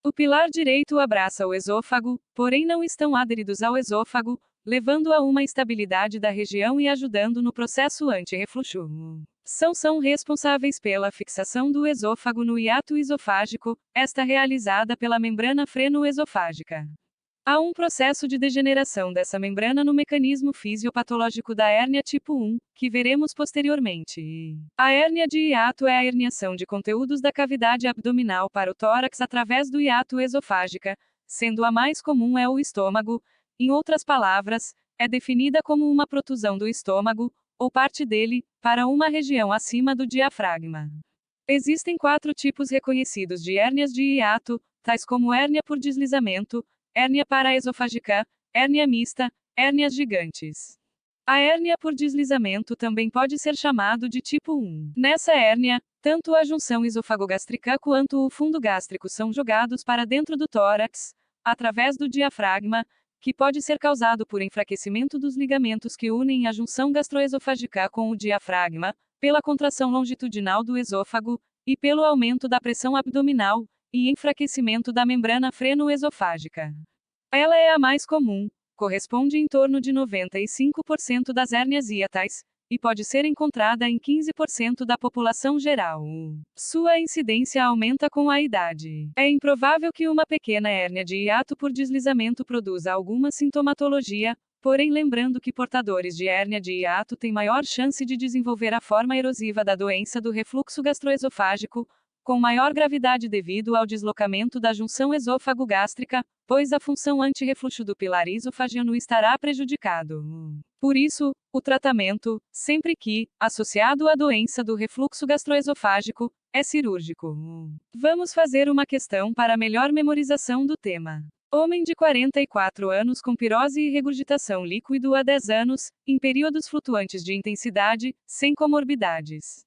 O pilar direito abraça o esôfago, porém não estão aderidos ao esôfago, levando a uma estabilidade da região e ajudando no processo anti-refluxo. São responsáveis pela fixação do esôfago no hiato esofágico, esta realizada pela membrana freno-esofágica. Há um processo de degeneração dessa membrana no mecanismo fisiopatológico da hérnia tipo 1, que veremos posteriormente. A hérnia de hiato é a herniação de conteúdos da cavidade abdominal para o tórax através do hiato esofágica, sendo a mais comum é o estômago. Em outras palavras, é definida como uma protusão do estômago, ou parte dele, para uma região acima do diafragma. Existem 4 tipos reconhecidos de hérnias de hiato, tais como hérnia por deslizamento, hérnia paraesofágica, hérnia mista, hérnias gigantes. A hérnia por deslizamento também pode ser chamado de tipo 1. Nessa hérnia, tanto a junção esofagogástrica quanto o fundo gástrico são jogados para dentro do tórax, através do diafragma, que pode ser causado por enfraquecimento dos ligamentos que unem a junção gastroesofágica com o diafragma, pela contração longitudinal do esôfago, e pelo aumento da pressão abdominal, e enfraquecimento da membrana freno-esofágica. Ela é a mais comum, corresponde em torno de 95% das hérnias hiatais, e pode ser encontrada em 15% da população geral. Sua incidência aumenta com a idade. É improvável que uma pequena hérnia de hiato por deslizamento produza alguma sintomatologia, porém lembrando que portadores de hérnia de hiato têm maior chance de desenvolver a forma erosiva da doença do refluxo gastroesofágico, com maior gravidade devido ao deslocamento da junção esôfago-gástrica, pois a função antirrefluxo do pilar esofagiano estará prejudicado. Por isso, o tratamento, sempre que associado à doença do refluxo gastroesofágico, é cirúrgico. Vamos fazer uma questão para melhor memorização do tema. Homem de 44 anos com pirose e regurgitação líquido há 10 anos, em períodos flutuantes de intensidade, sem comorbidades.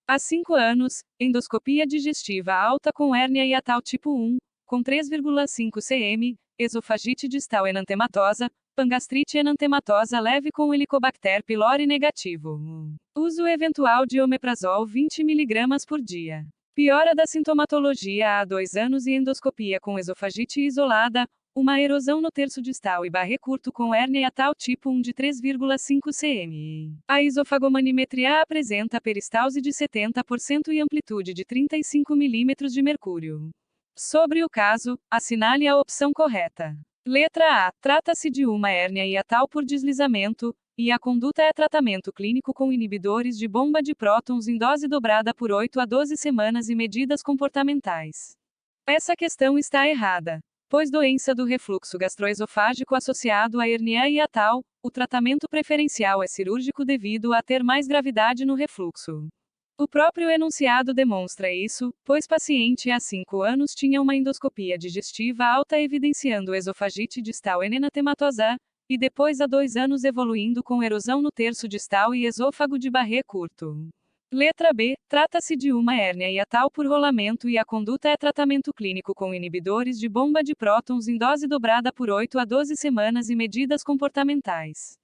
Há 5 anos, endoscopia digestiva alta com hérnia hiatal tipo 1, com 3,5 cm, esofagite distal enantematosa, pangastrite enantematosa leve com Helicobacter pylori negativo. Uso eventual de omeprazol 20 mg por dia. Piora da sintomatologia há 2 anos e endoscopia com esofagite isolada, uma erosão no terço distal e barré curto com hérnia hiatal tipo 1 de 3,5 cm. A esofagomanimetria apresenta peristalse de 70% e amplitude de 35 mm de mercúrio. Sobre o caso, assinale a opção correta. Letra A. Trata-se de uma hérnia hiatal por deslizamento, e a conduta é tratamento clínico com inibidores de bomba de prótons em dose dobrada por 8 a 12 semanas e medidas comportamentais. Essa questão está errada. Pois doença do refluxo gastroesofágico associado à hernia hiatal, o tratamento preferencial é cirúrgico devido a ter mais gravidade no refluxo. O próprio enunciado demonstra isso, pois paciente há 5 anos tinha uma endoscopia digestiva alta evidenciando esofagite distal enantematosa, e depois há 2 anos evoluindo com erosão no terço distal e esôfago de barré curto. Letra B. Trata-se de uma hérnia hiatal por rolamento e a conduta é tratamento clínico com inibidores de bomba de prótons em dose dobrada por 8 a 12 semanas e medidas comportamentais.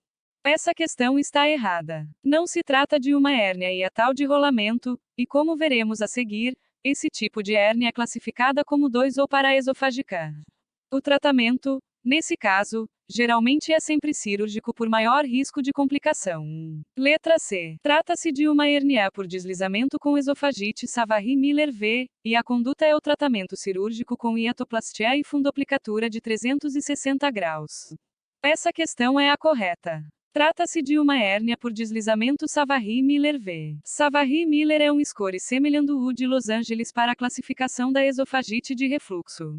Essa questão está errada. Não se trata de uma hérnia hiatal de rolamento, e como veremos a seguir, esse tipo de hérnia é classificada como 2 ou paraesofágica. O tratamento, nesse caso, geralmente é sempre cirúrgico por maior risco de complicação. Letra C. Trata-se de uma hernia por deslizamento com esofagite Savary-Miller V, e a conduta é o tratamento cirúrgico com hiatoplastia e fundoplicatura de 360 graus. Essa questão é a correta. Trata-se de uma hérnia por deslizamento Savary-Miller V. Savary-Miller é um score semelhante ao de Los Angeles para a classificação da esofagite de refluxo.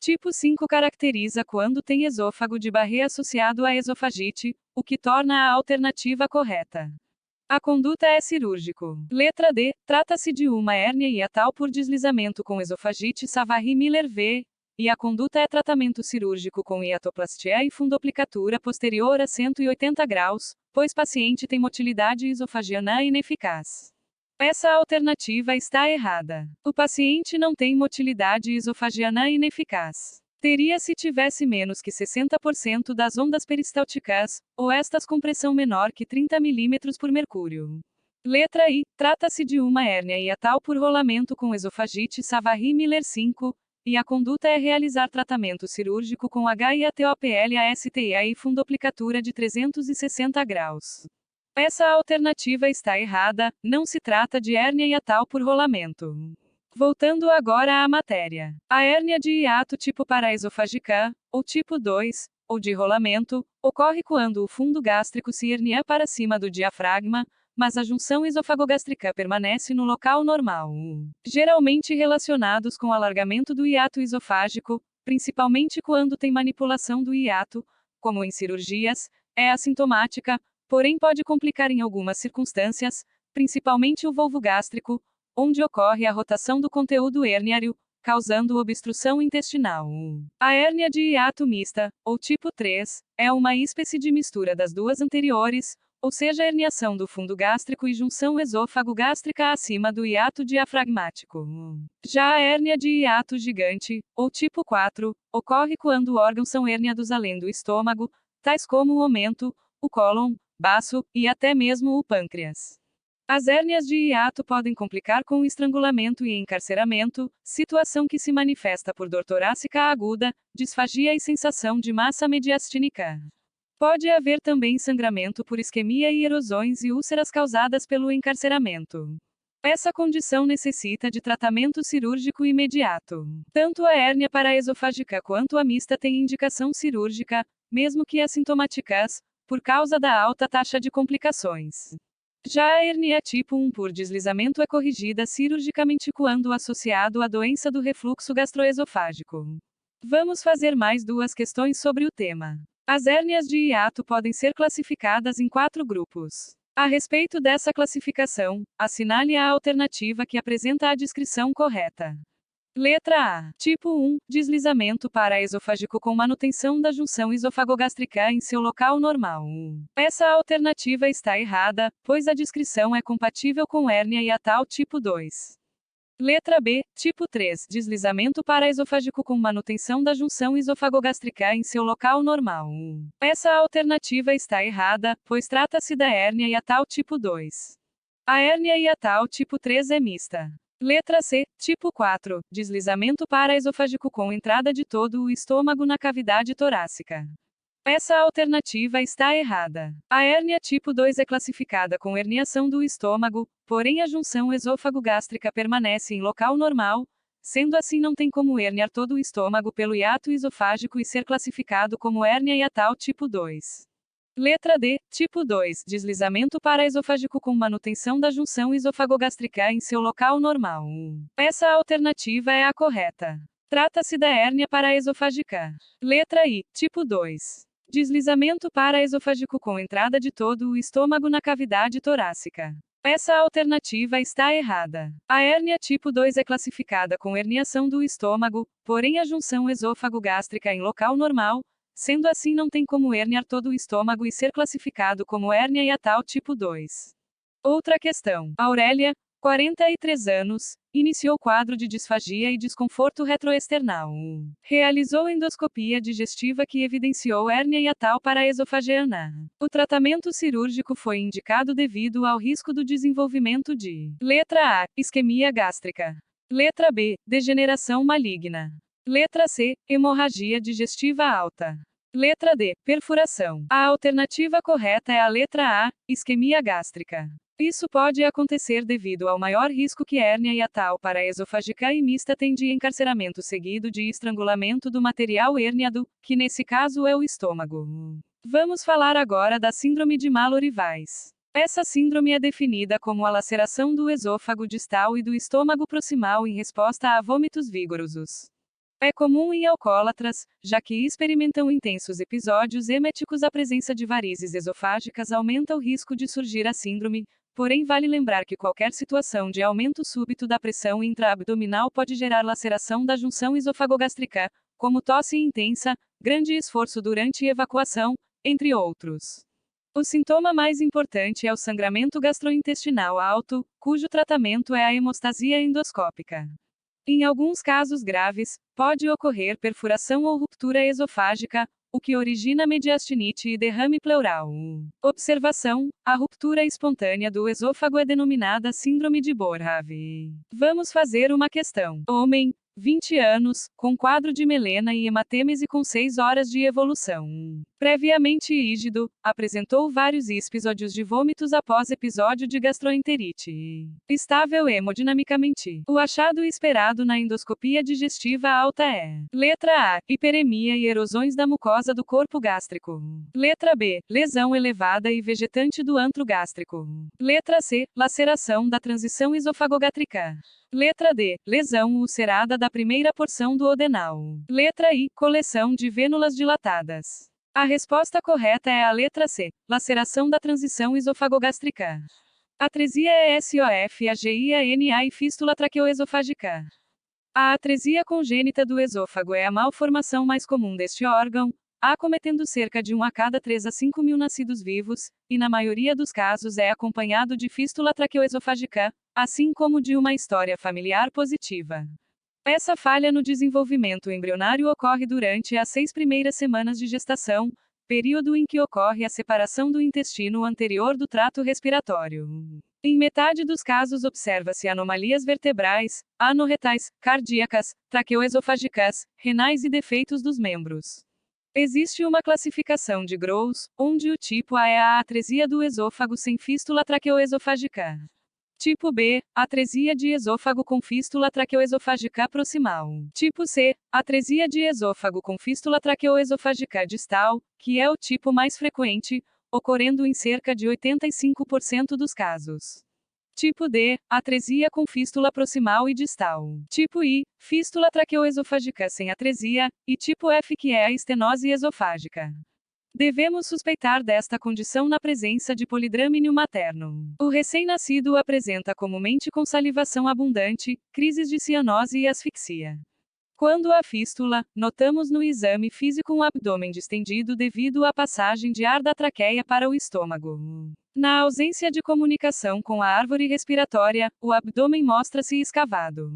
Tipo 5 caracteriza quando tem esôfago de barré associado à esofagite, o que torna a alternativa correta. A conduta é cirúrgico. Letra D. Trata-se de uma hérnia hiatal por deslizamento com esofagite Savary-Miller V, e a conduta é tratamento cirúrgico com hiatoplastia e fundoplicatura posterior a 180 graus, pois paciente tem motilidade esofagiana ineficaz. Essa alternativa está errada. O paciente não tem motilidade esofagiana ineficaz. Teria se tivesse menos que 60% das ondas peristálticas, ou estas com pressão menor que 30 mm por mercúrio. Letra I. Trata-se de uma hérnia hiatal por rolamento com esofagite Savary-Miller 5, e a conduta é realizar tratamento cirúrgico com HIATOPLASTA e fundoplicatura de 360 graus. Essa alternativa está errada, não se trata de hérnia hiatal por rolamento. Voltando agora à matéria. A hérnia de hiato tipo paraesofágica, ou tipo 2, ou de rolamento, ocorre quando o fundo gástrico se hernia para cima do diafragma, mas a junção esofagogástrica permanece no local normal. Geralmente relacionados com alargamento do hiato esofágico, principalmente quando tem manipulação do hiato, como em cirurgias, é assintomática, porém pode complicar em algumas circunstâncias, principalmente o volvo gástrico, onde ocorre a rotação do conteúdo herniário, causando obstrução intestinal. A hérnia de hiato mista, ou tipo 3, é uma espécie de mistura das duas anteriores, ou seja, herniação do fundo gástrico e junção esôfago-gástrica acima do hiato diafragmático. Já a hérnia de hiato gigante, ou tipo 4, ocorre quando órgãos são herniados além do estômago, tais como o omento, o cólon, baço, e até mesmo o pâncreas. As hérnias de hiato podem complicar com estrangulamento e encarceramento, situação que se manifesta por dor torácica aguda, disfagia e sensação de massa mediastínica. Pode haver também sangramento por isquemia e erosões e úlceras causadas pelo encarceramento. Essa condição necessita de tratamento cirúrgico imediato. Tanto a hérnia paraesofágica quanto a mista têm indicação cirúrgica, mesmo que assintomáticas, por causa da alta taxa de complicações. Já a hérnia tipo 1 por deslizamento é corrigida cirurgicamente quando associado à doença do refluxo gastroesofágico. Vamos fazer mais 2 questões sobre o tema. As hérnias de hiato podem ser classificadas em 4 grupos. A respeito dessa classificação, assinale a alternativa que apresenta a descrição correta. Letra A. Tipo 1, deslizamento paraesofágico com manutenção da junção esofagogástrica em seu local normal. Essa alternativa está errada, pois a descrição é compatível com hérnia hiatal tipo 2. Letra B. Tipo 3, deslizamento paraesofágico com manutenção da junção esofagogástrica em seu local normal. Essa alternativa está errada, pois trata-se da hérnia hiatal tipo 2. A hérnia hiatal tipo 3 é mista. Letra C, tipo 4, deslizamento paraesofágico com entrada de todo o estômago na cavidade torácica. Essa alternativa está errada. A hérnia tipo 2 é classificada com herniação do estômago, porém a junção esôfago-gástrica permanece em local normal, sendo assim não tem como herniar todo o estômago pelo hiato esofágico e ser classificado como hérnia hiatal tipo 2. Letra D, tipo 2, deslizamento paraesofágico com manutenção da junção esofagogástrica em seu local normal. Essa alternativa é a correta. Trata-se da hérnia paraesofágica. Letra I, tipo 2. Deslizamento paraesofágico com entrada de todo o estômago na cavidade torácica. Essa alternativa está errada. A hérnia tipo 2 é classificada com herniação do estômago, porém a junção esôfago-gástrica em local normal, sendo assim não tem como herniar todo o estômago e ser classificado como hérnia hiatal tipo 2. Outra questão. Aurélia, 43 anos, iniciou quadro de disfagia e desconforto retroesternal. Realizou endoscopia digestiva que evidenciou hérnia hiatal paraesofagiana. O tratamento cirúrgico foi indicado devido ao risco do desenvolvimento de: letra A, isquemia gástrica. Letra B, degeneração maligna. Letra C, hemorragia digestiva alta. Letra D, perfuração. A alternativa correta é a letra A, isquemia gástrica. Isso pode acontecer devido ao maior risco que hérnia hiatal paraesofágica e mista tem de encarceramento seguido de estrangulamento do material herniado, que nesse caso é o estômago. Vamos falar agora da síndrome de Mallory-Weiss. Essa síndrome é definida como a laceração do esôfago distal e do estômago proximal em resposta a vômitos vigorosos. É comum em alcoólatras, já que experimentam intensos episódios eméticos. A presença de varizes esofágicas aumenta o risco de surgir a síndrome, porém vale lembrar que qualquer situação de aumento súbito da pressão intraabdominal pode gerar laceração da junção esofagogástrica, como tosse intensa, grande esforço durante evacuação, entre outros. O sintoma mais importante é o sangramento gastrointestinal alto, cujo tratamento é a hemostasia endoscópica. Em alguns casos graves, pode ocorrer perfuração ou ruptura esofágica, o que origina mediastinite e derrame pleural. Observação: a ruptura espontânea do esôfago é denominada síndrome de Boerhaave. Vamos fazer uma questão. Homem, 20 anos, com quadro de melena e hematêmese com 6 horas de evolução. Previamente rígido, apresentou vários episódios de vômitos após episódio de gastroenterite. Estável hemodinamicamente. O achado esperado na endoscopia digestiva alta é: letra A, hiperemia e erosões da mucosa do corpo gástrico. Letra B, lesão elevada e vegetante do antro gástrico. Letra C, laceração da transição esofagogástrica. Letra D, lesão ulcerada da primeira porção do odenal. Letra I, coleção de vênulas dilatadas. A resposta correta é a letra C, laceração da transição esofagogástrica. Atresia ESOFAGIANA e fístula traqueoesofágica. A atresia congênita do esôfago é a malformação mais comum deste órgão, acometendo cerca de 1 a cada 3 a 5 mil nascidos vivos, e na maioria dos casos é acompanhado de fístula traqueoesofágica, assim como de uma história familiar positiva. Essa falha no desenvolvimento embrionário ocorre durante as 6 primeiras semanas de gestação, período em que ocorre a separação do intestino anterior do trato respiratório. Em metade dos casos observa-se anomalias vertebrais, anorretais, cardíacas, traqueoesofágicas, renais e defeitos dos membros. Existe uma classificação de Gross, onde o tipo A é a atresia do esôfago sem fístula traqueoesofágica. Tipo B, atresia de esôfago com fístula traqueoesofágica proximal. Tipo C, atresia de esôfago com fístula traqueoesofágica distal, que é o tipo mais frequente, ocorrendo em cerca de 85% dos casos. Tipo D, atresia com fístula proximal e distal. Tipo I, fístula traqueoesofágica sem atresia, e tipo F, que é a estenose esofágica. Devemos suspeitar desta condição na presença de polidrâmino materno. O recém-nascido apresenta comumente consalivação abundante, crises de cianose e asfixia. Quando há fístula, notamos no exame físico um abdômen distendido devido à passagem de ar da traqueia para o estômago. Na ausência de comunicação com a árvore respiratória, o abdômen mostra-se escavado.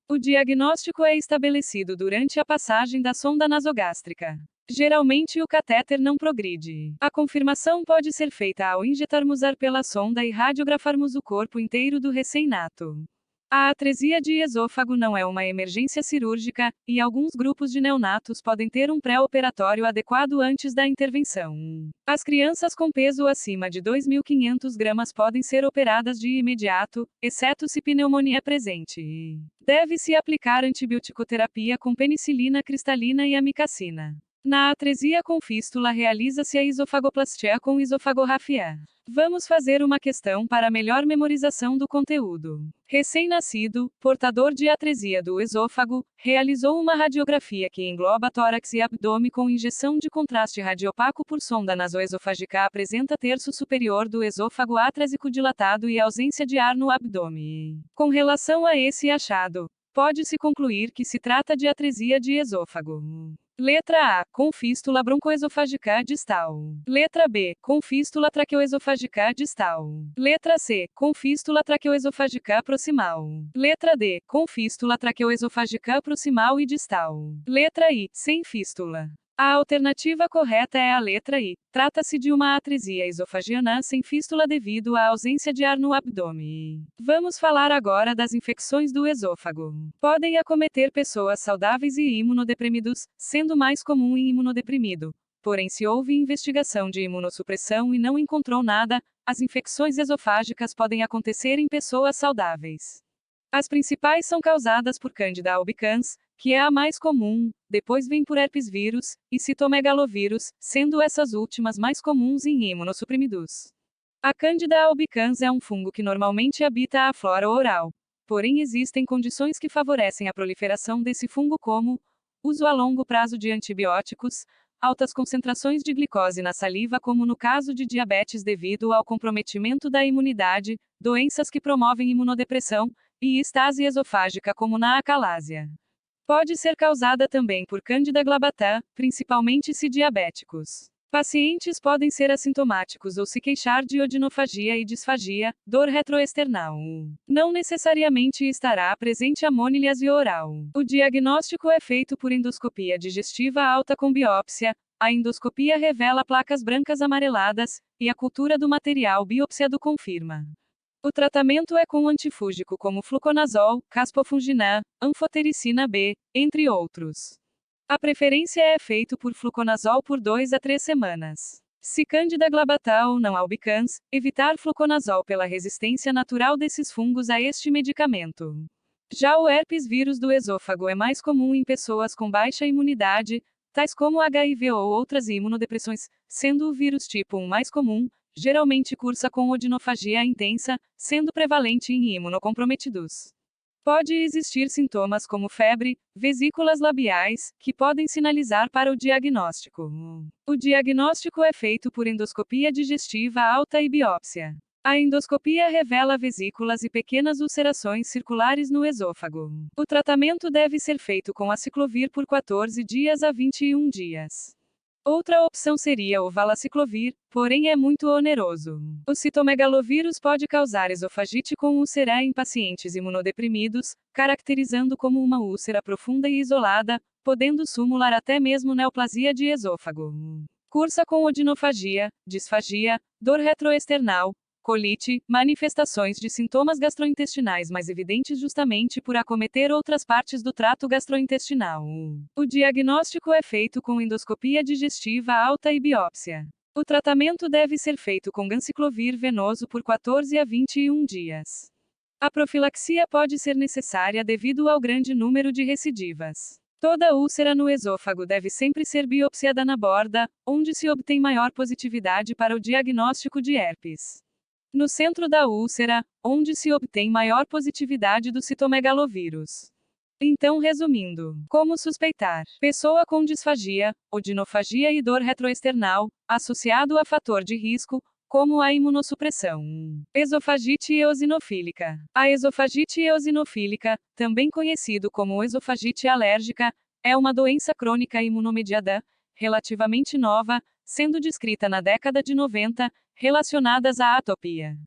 O diagnóstico é estabelecido durante a passagem da sonda nasogástrica. Geralmente o catéter não progride. A confirmação pode ser feita ao injetarmos ar pela sonda e radiografarmos o corpo inteiro do recém-nato. A atresia de esôfago não é uma emergência cirúrgica, e alguns grupos de neonatos podem ter um pré-operatório adequado antes da intervenção. As crianças com peso acima de 2.500 gramas podem ser operadas de imediato, exceto se pneumonia é presente. Deve-se aplicar antibioticoterapia com penicilina cristalina e amicacina. Na atresia com fístula realiza-se a esofagoplastia com esofagorrafia. Vamos fazer uma questão para melhor memorização do conteúdo. Recém-nascido, portador de atresia do esôfago, realizou uma radiografia que engloba tórax e abdômen com injeção de contraste radiopaco por sonda nasoesofágica, apresenta terço superior do esôfago atrésico dilatado e ausência de ar no abdômen. Com relação a esse achado, pode-se concluir que se trata de atresia de esôfago. Letra A, com fístula broncoesofágica distal. Letra B, com fístula traqueoesofágica distal. Letra C, com fístula traqueoesofágica proximal. Letra D, com fístula traqueoesofágica proximal e distal. Letra I, sem fístula. A alternativa correta é a letra I. Trata-se de uma atresia esofagiana sem fístula devido à ausência de ar no abdômen. Vamos falar agora das infecções do esôfago. Podem acometer pessoas saudáveis e imunodeprimidos, sendo mais comum em imunodeprimido. Porém, se houve investigação de imunossupressão e não encontrou nada, as infecções esofágicas podem acontecer em pessoas saudáveis. As principais são causadas por Candida albicans, que é a mais comum, depois vem por herpes vírus e citomegalovírus, sendo essas últimas mais comuns em imunossuprimidos. A Candida albicans é um fungo que normalmente habita a flora oral. Porém, existem condições que favorecem a proliferação desse fungo, como uso a longo prazo de antibióticos, altas concentrações de glicose na saliva, como no caso de diabetes devido ao comprometimento da imunidade, doenças que promovem imunodepressão, e estase esofágica, como na acalásia. Pode ser causada também por Candida glabatã, principalmente se diabéticos. Pacientes podem ser assintomáticos ou se queixar de odinofagia e disfagia, dor retroesternal. Não necessariamente estará presente amoniliase oral. O diagnóstico é feito por endoscopia digestiva alta com biópsia. A endoscopia revela placas brancas amareladas, e a cultura do material biopsiado confirma. O tratamento é com antifúngico como fluconazol, caspofungina, anfotericina B, entre outros. A preferência é feito por fluconazol por 2 a 3 semanas. Se Candida glabatã ou não albicans, evitar fluconazol pela resistência natural desses fungos a este medicamento. Já o herpes vírus do esôfago é mais comum em pessoas com baixa imunidade, tais como HIV ou outras imunodepressões, sendo o vírus tipo 1 mais comum. Geralmente cursa com odinofagia intensa, sendo prevalente em imunocomprometidos. Pode existir sintomas como febre, vesículas labiais, que podem sinalizar para o diagnóstico. O diagnóstico é feito por endoscopia digestiva alta e biópsia. A endoscopia revela vesículas e pequenas ulcerações circulares no esôfago. O tratamento deve ser feito com aciclovir por 14 dias a 21 dias. Outra opção seria o valaciclovir, porém é muito oneroso. O citomegalovírus pode causar esofagite com úlcera em pacientes imunodeprimidos, caracterizando como uma úlcera profunda e isolada, podendo simular até mesmo neoplasia de esôfago. Cursa com odinofagia, disfagia, dor retroesternal, colite, manifestações de sintomas gastrointestinais mais evidentes justamente por acometer outras partes do trato gastrointestinal. O diagnóstico é feito com endoscopia digestiva alta e biópsia. O tratamento deve ser feito com ganciclovir venoso por 14 a 21 dias. A profilaxia pode ser necessária devido ao grande número de recidivas. Toda úlcera no esôfago deve sempre ser biopsiada na borda, onde se obtém maior positividade para o diagnóstico de herpes. No centro da úlcera, onde se obtém maior positividade do citomegalovírus. Então, resumindo, como suspeitar? Pessoa com disfagia, odinofagia e dor retroesternal, associado a fator de risco, como a imunossupressão. Esofagite eosinofílica. A esofagite eosinofílica, também conhecido como esofagite alérgica, é uma doença crônica imunomediada, relativamente nova, sendo descrita na década de 90, relacionadas à atopia.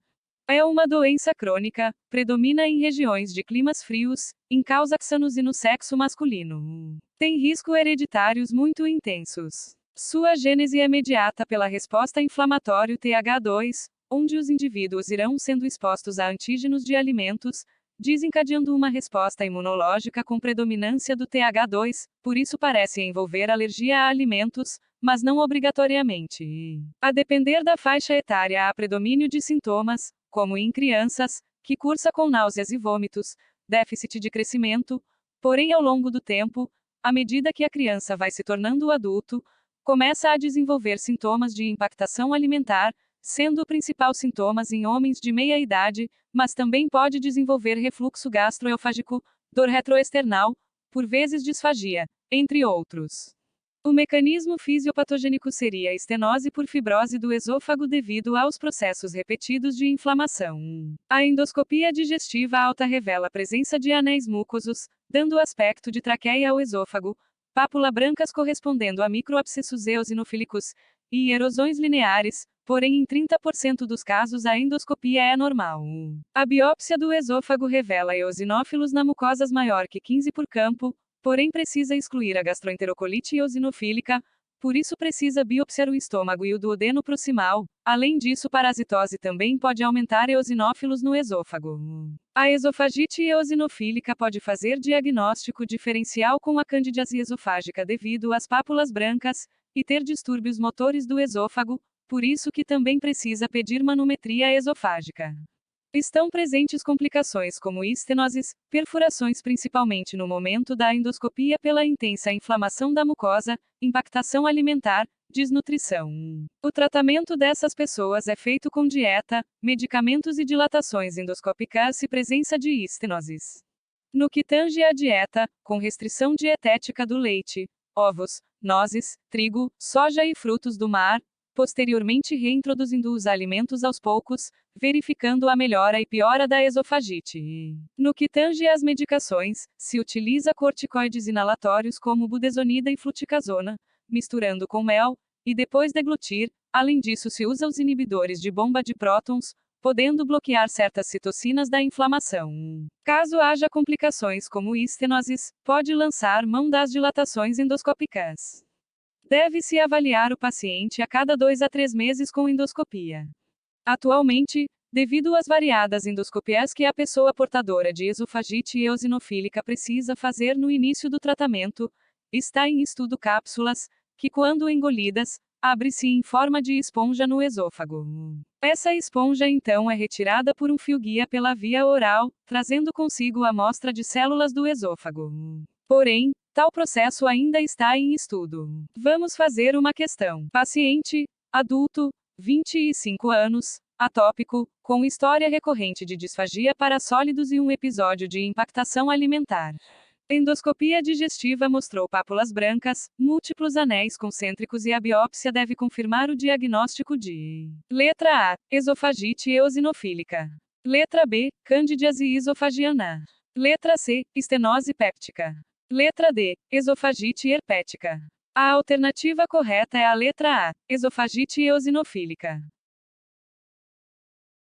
É uma doença crônica, predomina em regiões de climas frios, em causa xanose no sexo masculino. Tem riscos hereditários muito intensos. Sua gênese é mediada pela resposta inflamatória TH2, onde os indivíduos irão sendo expostos a antígenos de alimentos, desencadeando uma resposta imunológica com predominância do TH2, por isso parece envolver alergia a alimentos, mas não obrigatoriamente. A depender da faixa etária há predomínio de sintomas, como em crianças, que cursa com náuseas e vômitos, déficit de crescimento, porém ao longo do tempo, à medida que a criança vai se tornando adulto, começa a desenvolver sintomas de impactação alimentar, sendo o principal sintomas em homens de meia idade, mas também pode desenvolver refluxo gastroesofágico, dor retroesternal, por vezes disfagia, entre outros. O mecanismo fisiopatogênico seria a estenose por fibrose do esôfago devido aos processos repetidos de inflamação. A endoscopia digestiva alta revela a presença de anéis mucosos, dando aspecto de traqueia ao esôfago, pápula brancas correspondendo a microabscessos eosinofílicos, e erosões lineares, porém em 30% dos casos a endoscopia é normal. A biópsia do esôfago revela eosinófilos na mucosas maior que 15 por campo, porém precisa excluir a gastroenterocolite eosinofílica, por isso precisa biopsiar o estômago e o duodeno proximal. Além disso, parasitose também pode aumentar eosinófilos no esôfago. A esofagite eosinofílica pode fazer diagnóstico diferencial com a candidíase esofágica devido às pápulas brancas, e ter distúrbios motores do esôfago, por isso que também precisa pedir manometria esofágica. Estão presentes complicações como estenoses, perfurações principalmente no momento da endoscopia pela intensa inflamação da mucosa, impactação alimentar, desnutrição. O tratamento dessas pessoas é feito com dieta, medicamentos e dilatações endoscópicas e presença de estenoses. No que tange à dieta, com restrição dietética do leite, ovos, nozes, trigo, soja e frutos do mar, posteriormente reintroduzindo os alimentos aos poucos, verificando a melhora e piora da esofagite. No que tange às medicações, se utiliza corticoides inalatórios como budesonida e fluticasona, misturando com mel, e depois deglutir. Além disso, se usa os inibidores de bomba de prótons, podendo bloquear certas citocinas da inflamação. Caso haja complicações como estenoses, pode lançar mão das dilatações endoscópicas. Deve-se avaliar o paciente a cada 2 a 3 meses com endoscopia. Atualmente, devido às variadas endoscopias que a pessoa portadora de esofagite eosinofílica precisa fazer no início do tratamento, está em estudo cápsulas, que quando engolidas, abre-se em forma de esponja no esôfago. Essa esponja então é retirada por um fio guia pela via oral, trazendo consigo a amostra de células do esôfago. Porém, tal processo ainda está em estudo. Vamos fazer uma questão. Paciente, adulto, 25 anos, atópico, com história recorrente de disfagia para sólidos e um episódio de impactação alimentar. Endoscopia digestiva mostrou pápulas brancas, múltiplos anéis concêntricos e a biópsia deve confirmar o diagnóstico de: letra A, esofagite eosinofílica. Letra B, candidíase esofagiana. Letra C, estenose péptica. Letra D, esofagite herpética. A alternativa correta é a letra A, esofagite eosinofílica.